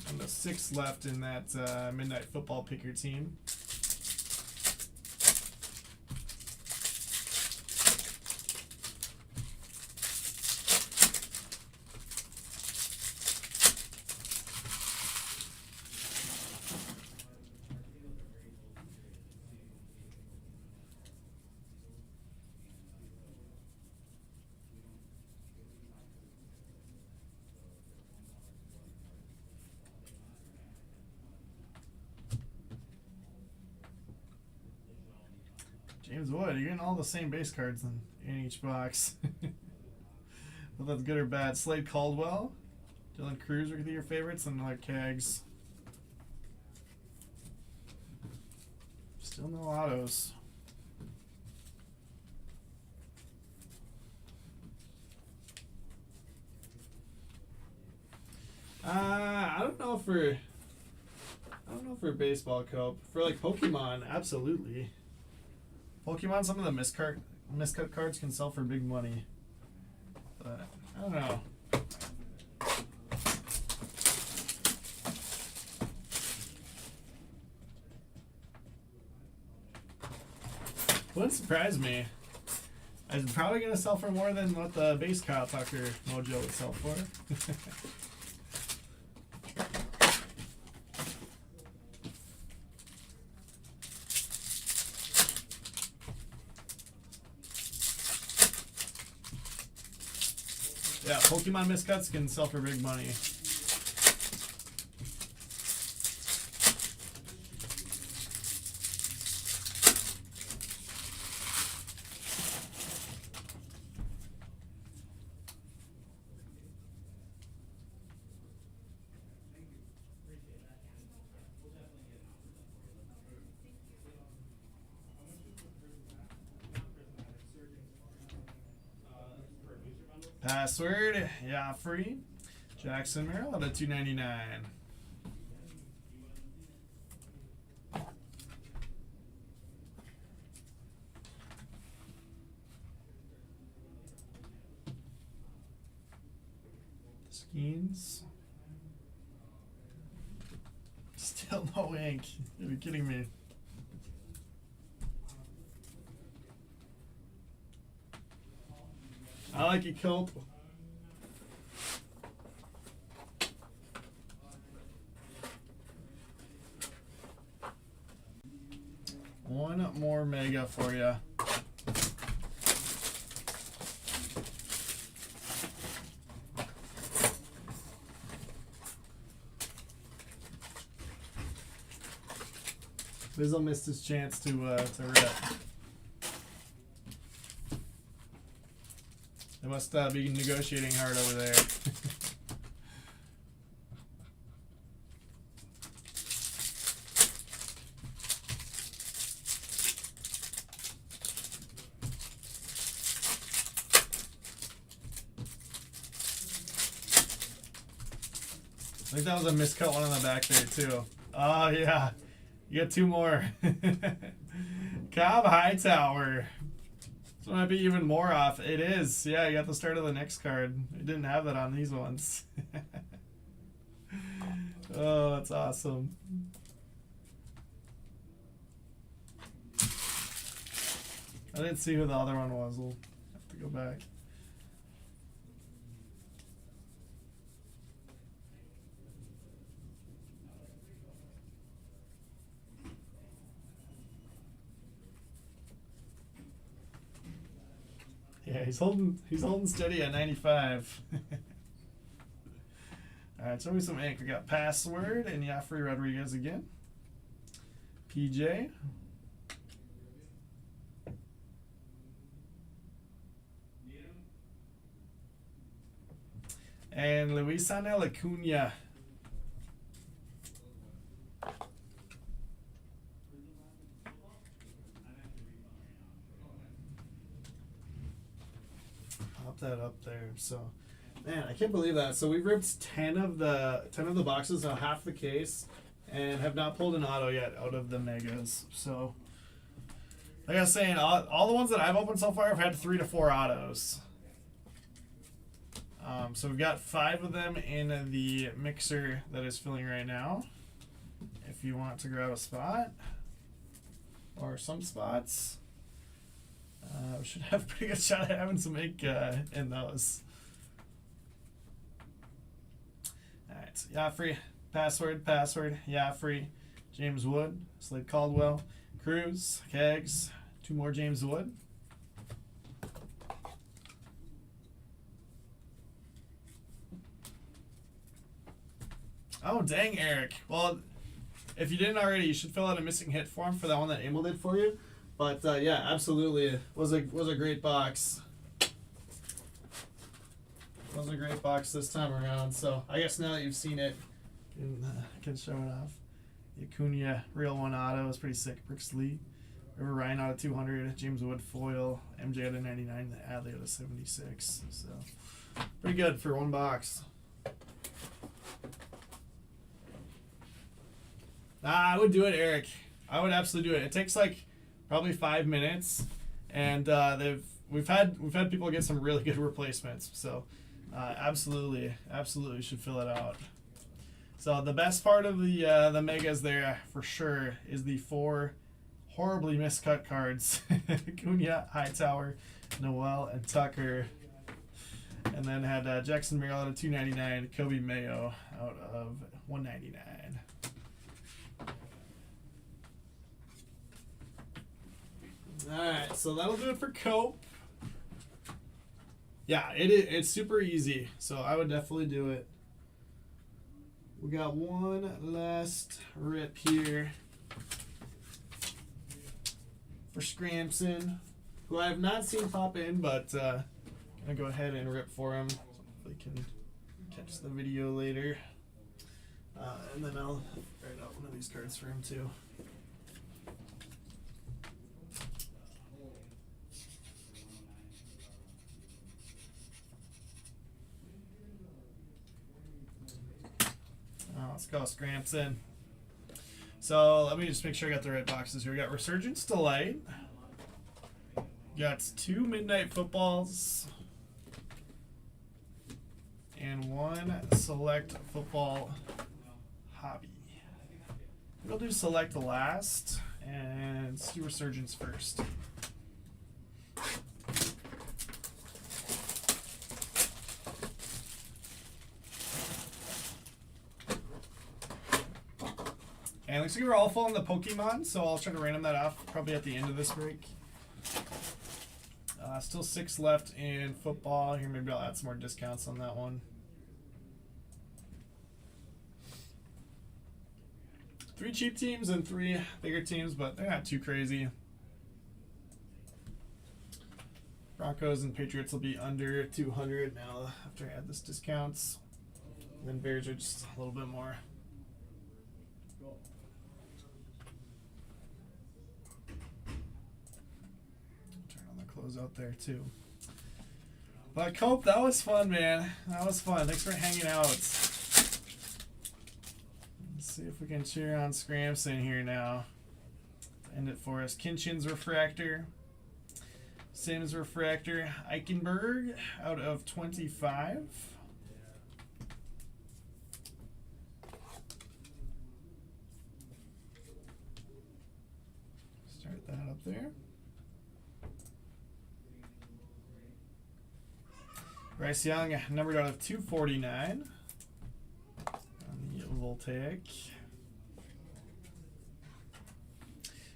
And the 6 left in that Midnight Football Picker team. James Wood, you're getting all the same base cards in each box. Well, that's good or bad. Slade Caldwell, Dylan Cruz are your favorites, and like Cags. Still no autos. I don't know for baseball cope. For like Pokemon, absolutely. Pokemon, some of the miscut cards can sell for big money. But I don't know. Wouldn't surprise me. It's probably gonna sell for more than what the base Kyle Tucker Mojo would sell for. Yeah, Pokemon miscuts can sell for big money. Password, yeah, free. Jackson Merrill at a $2.99. Skeens. Still no ink. You're kidding me. I like it, Cope. One more mega for you. Bizzle missed his chance to rip. They must be negotiating hard over there. I think that was a miscut one on the back there too. Oh yeah, you got 2 more. Cobb Hightower. This might be even more off. It is. Yeah, you got the start of the next card. We didn't have that on these ones. Oh, that's awesome. I didn't see who the other one was. We'll have to go back. Yeah, he's holding steady at 95. All right, show me some ink. We got Password and Yafri Rodriguez again. PJ. And Luisana Acuna. Pop that up there. So, man, I can't believe that. So we've ripped 10 of the boxes, now half the case, and have not pulled an auto yet out of the megas. So, like I was saying, all the ones that I've opened so far have had 3 to 4 autos. So we've got 5 of them in the mixer that is filling right now. If you want to grab a spot or some spots, we should have a pretty good shot at having some ink in those. All right, so Joffrey, password, Joffrey, James Wood, Slade Caldwell, Cruz, Kegs, 2 more James Wood. Oh, dang, Eric. Well, if you didn't already, you should fill out a missing hit form for that one that Emil did for you. But, yeah, absolutely. It was a great box. Was a great box this time around. So, I guess now that you've seen it, you can show it off. The Acuna Real 1 Auto is pretty sick. Brooks Lee. River Ryan out of 200. James Wood foil. MJ out of 99. Adley out of 76. So, pretty good for one box. I would do it, Eric. I would absolutely do it. It takes like probably 5 minutes, and we've had people get some really good replacements. So absolutely should fill it out. So the best part of the megas there for sure is the 4 horribly miscut cards: Cunha, Hightower, Noel, and Tucker. And then had Jackson Merrill out of 299, Kobe Mayo out of 199. Alright, so that'll do it for Cope. Yeah, it's super easy, so I would definitely do it. We got one last rip here for Scrampson, who I have not seen pop in, but gonna go ahead and rip for him. Hopefully can catch the video later. And then I'll write out one of these cards for him too. Let's go, Scrampson. So let me just make sure I got the right boxes here. We got Resurgence Delight. Got 2 Midnight Footballs. And 1 Select Football Hobby. We'll do Select last. And let's do Resurgence first. And looks like we're all full on the Pokemon, so I'll try to random that off probably at the end of this break. Still 6 left in football. Here, maybe I'll add some more discounts on that one. 3 cheap teams and 3 bigger teams, but they're not too crazy. Broncos and Patriots will be under 200 now after I add this discounts. And then Bears are just a little bit more. Close out there too. But Cope, that was fun, man. That was fun. Thanks for hanging out. Let's see if we can cheer on Scrampson here now. End it for us. Kinchin's Refractor. Sims Refractor. Eichenberg out of 25. Start that up there. Bryce Young, numbered out of 249 on the Voltaic.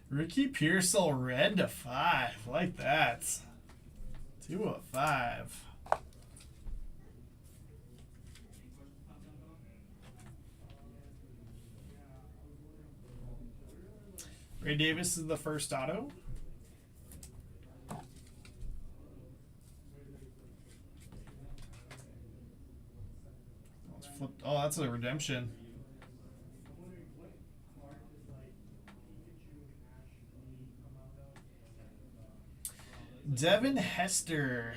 Ricky Pearsall, red to 5. Like that. 2 of 5. Ray Davis is the first auto. flipped. Oh, that's a redemption. Devin Hester.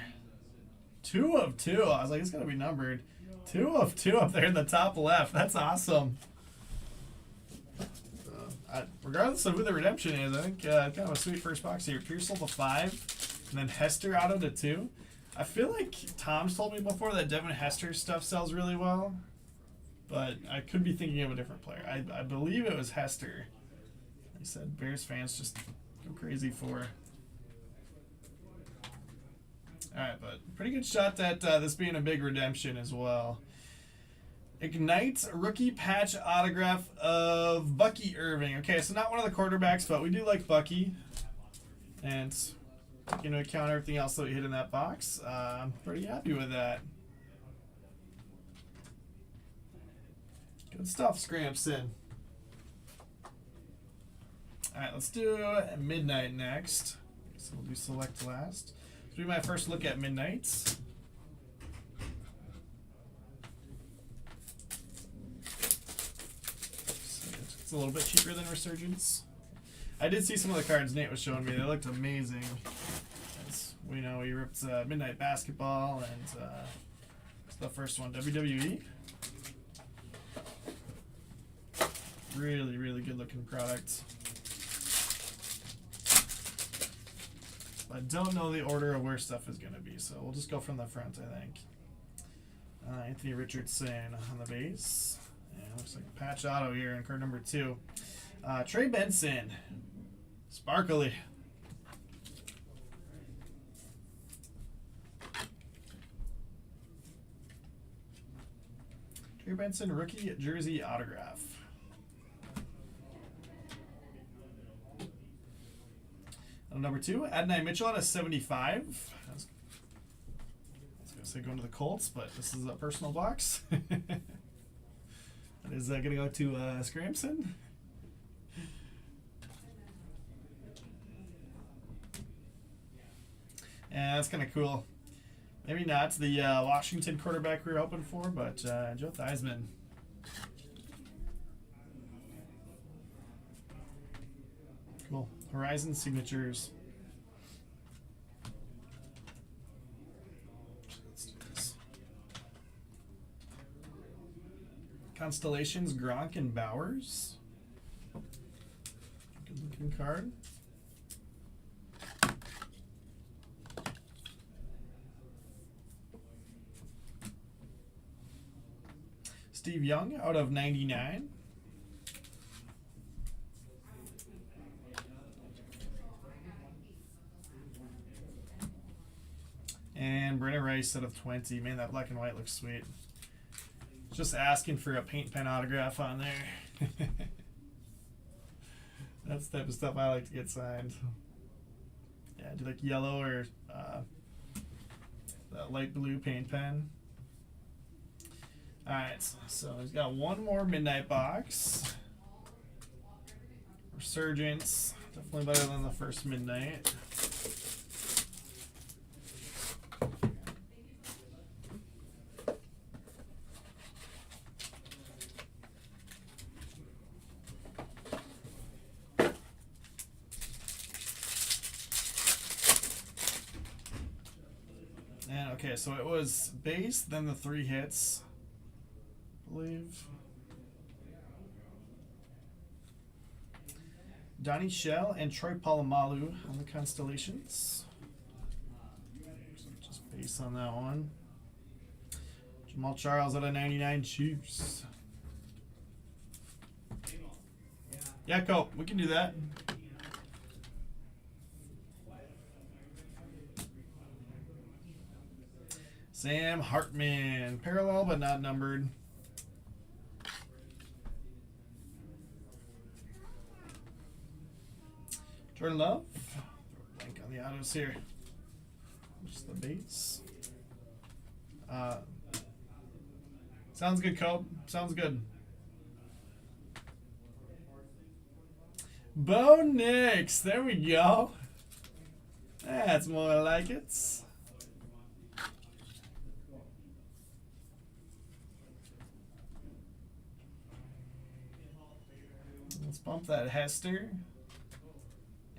2 of 2. I was like, it's going to be numbered. 2 of 2 up there in the top left. That's awesome. Regardless of who the redemption is, I think kind of a sweet first box here. Pearsall to 5, and then Hester auto to 2. I feel like Tom's told me before that Devin Hester stuff sells really well, but I could be thinking of a different player. I believe it was Hester. He said Bears fans just go crazy for. Alright, but pretty good shot at this being a big redemption as well. Ignite rookie patch autograph of Bucky Irving. Okay, so not one of the quarterbacks, but we do like Bucky. And taking into account everything else that we hit in that box, I'm pretty happy with that. Good stuff, Scrampson. Alright, let's do Midnight next. So we'll do select last. This will be my first look at Midnights. It's a little bit cheaper than Resurgence. I did see some of the cards Nate was showing me. They looked amazing. As we know, he ripped Midnight Basketball and the first one, WWE. Really, really good looking product. I don't know the order of where stuff is going to be, so we'll just go from the front, I think. Anthony Richardson on the base. And looks like a patch auto here in card number 2. Trey Benson. Sparkly. Trey Benson rookie jersey autograph. Number 2, Adonai Mitchell out of 75. I was going to say going to the Colts, but this is a personal box. That is going to go to Scrampson. Yeah, that's kind of cool. Maybe not the Washington quarterback we were hoping for, but Joe Theismann. Cool. Horizon Signatures. Let's do this. Constellations, Gronk and Bowers. Good looking card. Steve Young out of 99. And Brennan Rice out of 20. Man, that black and white looks sweet. Just asking for a paint pen autograph on there. That's the type of stuff I like to get signed. Yeah, do like yellow or that light blue paint pen. Alright, so he's got one more Midnight box. Resurgence. Definitely better than the first Midnight. And okay, so it was base, then the 3 hits. I believe. Donnie Shell and Troy Polamalu on the Constellations. So just base on that one. Jamal Charles out of 99 Chiefs. Yeah, Cope, we can do that. Sam Hartman, parallel but not numbered. Jordan Love. Blank on the autos here. Just the base. Sounds good, Cope. Sounds good. Bo Nix. There we go. That's more like it. Let's bump that Hester.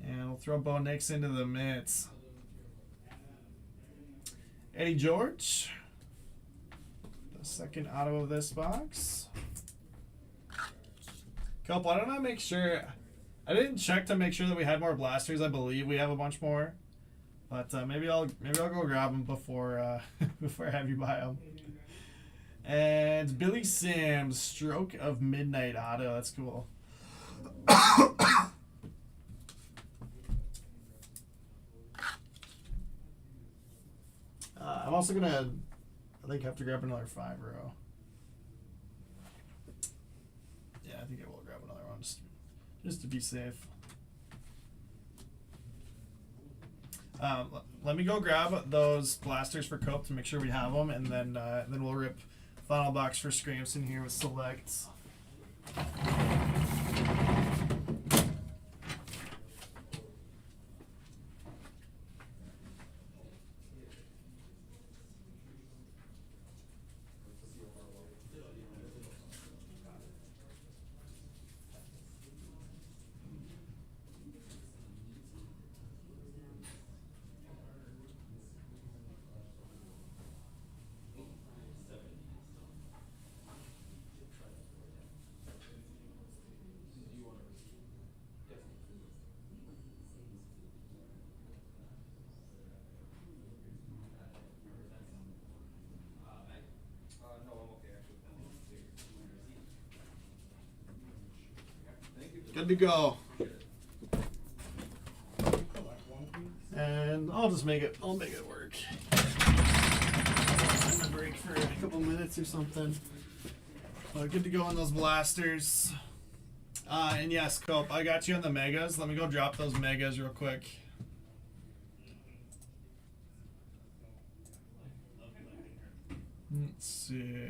And we'll throw Bo Nix into the mitts. Eddie George. The second auto of this box. Cope, why don't I make sure... I didn't check to make sure that we had more blasters. I believe we have a bunch more. But maybe I'll go grab them before before I have you buy them. And Billy Sims, Stroke of Midnight auto. That's cool. I'm also gonna, I think, have to grab another 5-row. Yeah, I think I will grab another one just to be safe. Let me go grab those blasters for Cope to make sure we have them, and then we'll rip final box for Scramson here with selects. Good to go. And I'll make it work. I'm gonna break for a couple minutes or something. Good to go on those blasters. And yes, Cope, I got you on the megas. Let me go drop those megas real quick. Let's see.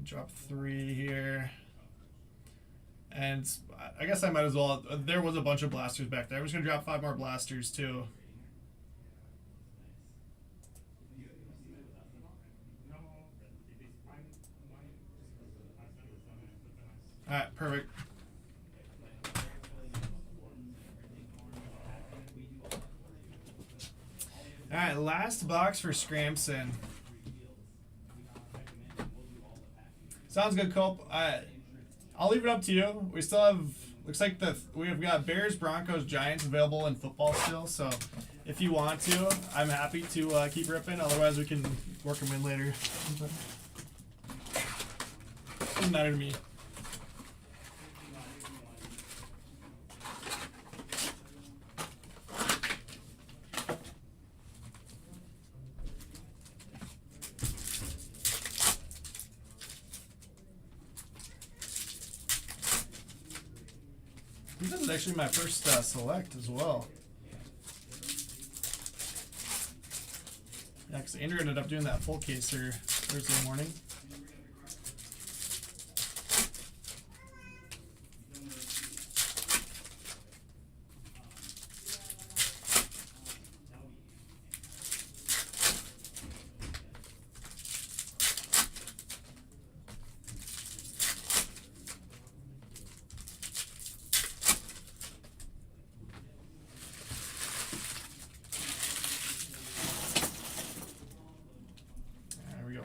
Drop 3 here. And I guess I might as well. There was a bunch of blasters back there. I'm just going to drop 5 more blasters too. Alright, perfect. Alright, last box for Scramson. Sounds good, Cope. I'll leave it up to you. We still have, looks like we've got Bears, Broncos, Giants available in football still. So if you want to, I'm happy to keep ripping. Otherwise, we can work them in later. Doesn't matter to me. This is actually my first select as well. Yeah, because Andrew ended up doing that full caser Thursday morning.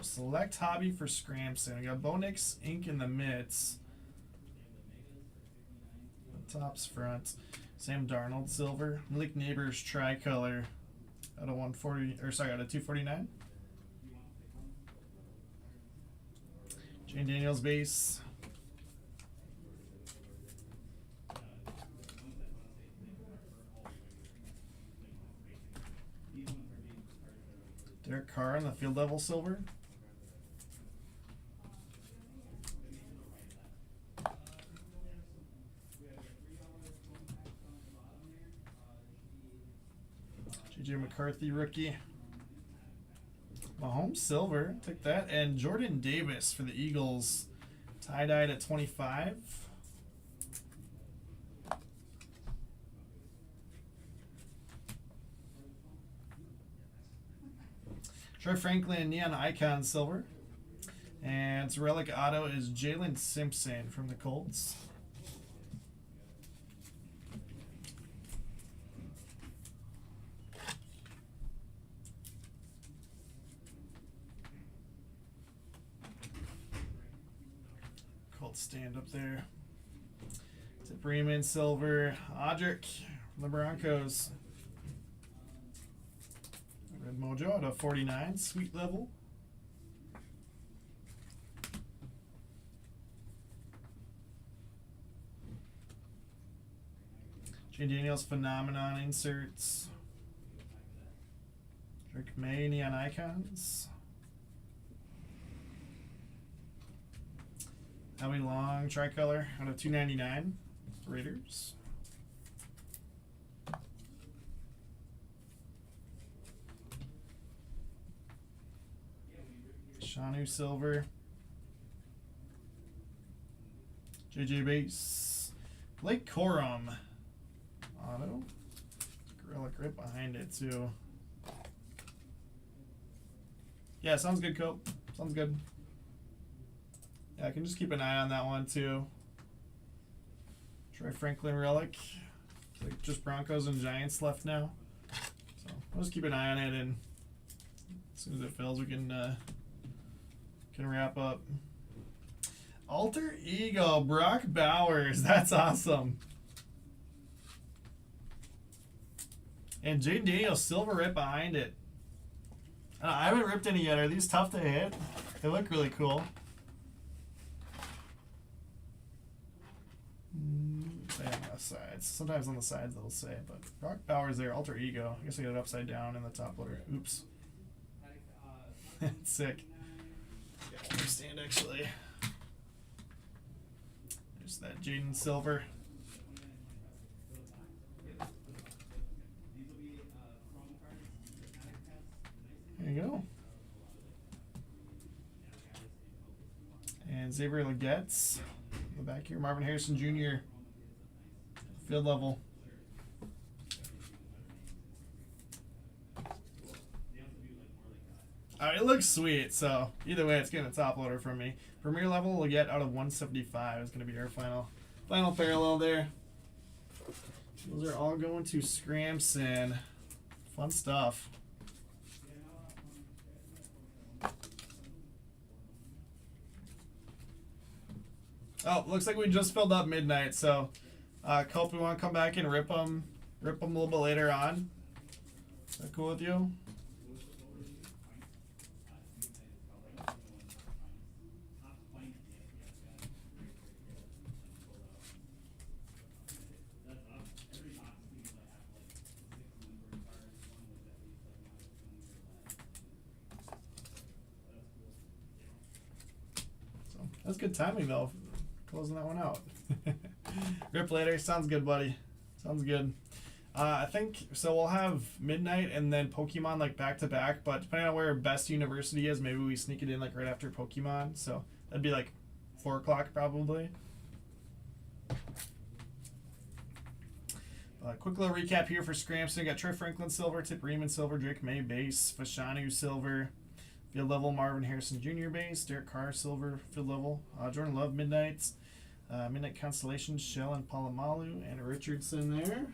Select hobby for Scramson. We got Bo Nix ink in the mitts. The tops front. Sam Darnold silver. Malik Neighbors tricolor. Out of 140, or sorry, out of 249. Jane Daniels base. Derek Carr on the field level silver. J.J. McCarthy rookie. Mahomes silver, took that. And Jordan Davis for the Eagles, tie-dyed at 25. Troy Franklin Neon Icon Silver. And its relic auto is Jalen Simpson from the Colts. Colts stand up there. Tip Freeman Silver. Audric from the Broncos. Red Mojo out of 49. Sweet level. Jane Daniels Phenomenon inserts. Drake May Neon Icons. Howie Long tricolor out of 299. Raiders. Shanu Silver. JJ Base. Blake Corum. Auto. Gorilla Grip behind it too. Yeah, sounds good, Cope. Sounds good. Yeah, I can just keep an eye on that one too. Troy Franklin relic. Like just Broncos and Giants left now. So I'll just keep an eye on it, and as soon as it fills, we can wrap up. Alter Ego, Brock Bowers. That's awesome. And Jaden Daniels silver right behind it. I haven't ripped any yet. Are these tough to hit? They look really cool. Say on the sides. Sometimes on the sides they'll say, but Brock Bowers there, Alter Ego. I guess I got it upside down in the top loader. Oops. Sick. Yeah, I understand actually. There's that Jaden Silver. There you go. And Xavier Legette's in the back here. Marvin Harrison Jr. Field level. It looks sweet, so either way, it's getting a top loader from me. Premier level, Legette out of 175 is going to be our final parallel there. Those are all going to Scramson. Fun stuff. Oh, looks like we just filled up midnight, so Cope, we want to come back and rip them a little bit later on. Is that cool with you? So that's good timing though. Closing that one out. Rip later. Sounds good, buddy. Sounds good. I think so. We'll have midnight and then Pokemon like back to back. But depending on where best university is, maybe we sneak it in like right after Pokemon. So that'd be like 4 o'clock probably. Quick little recap here for Scramson. Got Troy Franklin silver, Tip Freeman silver, Drake May base, Fashanu silver. Field level, Marvin Harrison Jr. base, Derek Carr silver, field level, Jordan Love midnights, Midnight Constellations, Shell and Palomalu, and Richardson there.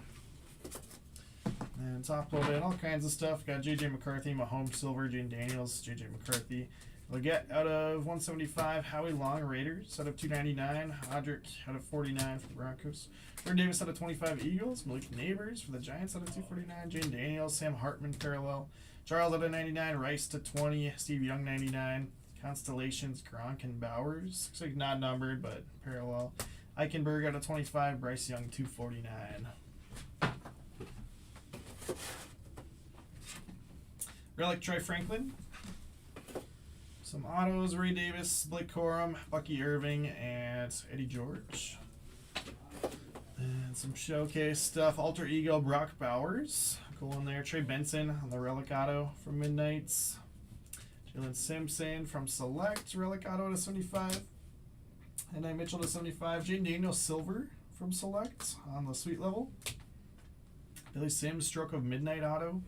And top loaded, all kinds of stuff. Got JJ McCarthy, Mahomes silver, Jane Daniels, JJ McCarthy. Legette out of 175, Howie Long Raiders out of 299, Audric out of 49 for the Broncos, Jordan Davis out of 25 Eagles, Malik Neighbors for the Giants out of 249, Jane Daniels, Sam Hartman parallel, Charles out of 99, Rice to 20, Steve Young 99, Constellations, Gronk and Bowers. Looks like not numbered, but parallel. Eichenberg out of 25, Bryce Young 249. Relic Troy Franklin. Some autos, Ray Davis, Blake Corum, Bucky Irving, and Eddie George. And some showcase stuff. Alter Ego, Brock Bowers. Cool in there. Trey Benson on the Relic Auto from Midnights. Jalen Simpson from Select, Relic Auto to 75. And I Mitchell to 75. Jaden Daniels Silver from Select on the Sweet level. Billy Sims, Stroke of Midnight Auto.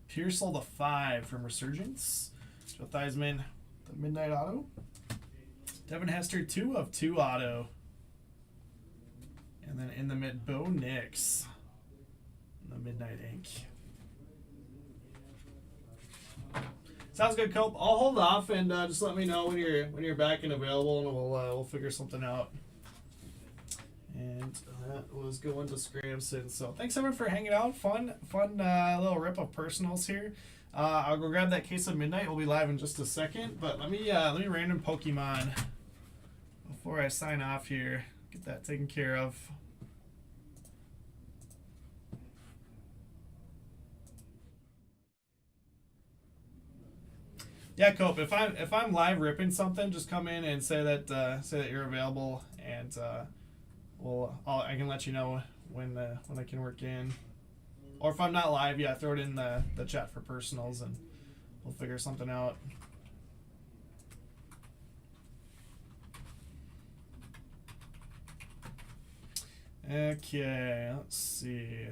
Pearsall the 5 from Resurgence. Joe Theismann, the Midnight Auto. Devin Hester, 2 of 2 auto. And then in the mid, Bo Nix, the Midnight Ink. Sounds good, Cope. I'll hold off and just let me know when you're back and available, and we'll figure something out. And that was going to Scramson. So thanks everyone for hanging out. Fun little rip of personals here. I'll go grab that case of Midnight. We'll be live in just a second, but let me random Pokemon before I sign off here. Get that taken care of. Yeah, Cope. If I'm live ripping something, just come in and say that you're available, and I can let you know when I can work in. Or if I'm not live, yeah, throw it in the chat for personals, and we'll figure something out. Okay, let's see.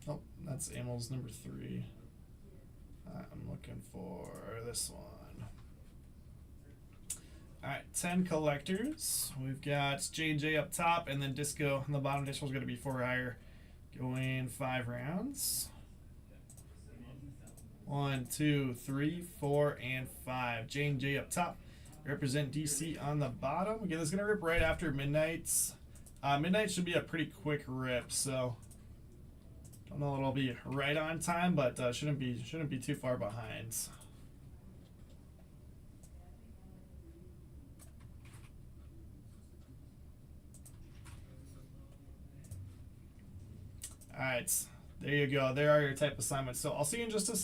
Oh, that's Amels number 3. I'm looking for this one. Alright, 10 collectors. We've got J&J up top, and then Disco on the bottom. Disco's going to be 4 higher. Going 5 rounds. 1, 2, 3, 4, and 5. J&J up top. Represent DC on the bottom. Again, this is going to rip right after Midnight's. Midnight should be a pretty quick rip, so don't know if it'll be right on time, but shouldn't be too far behind. All right, there you go. There are your type assignments. So I'll see you in just a second.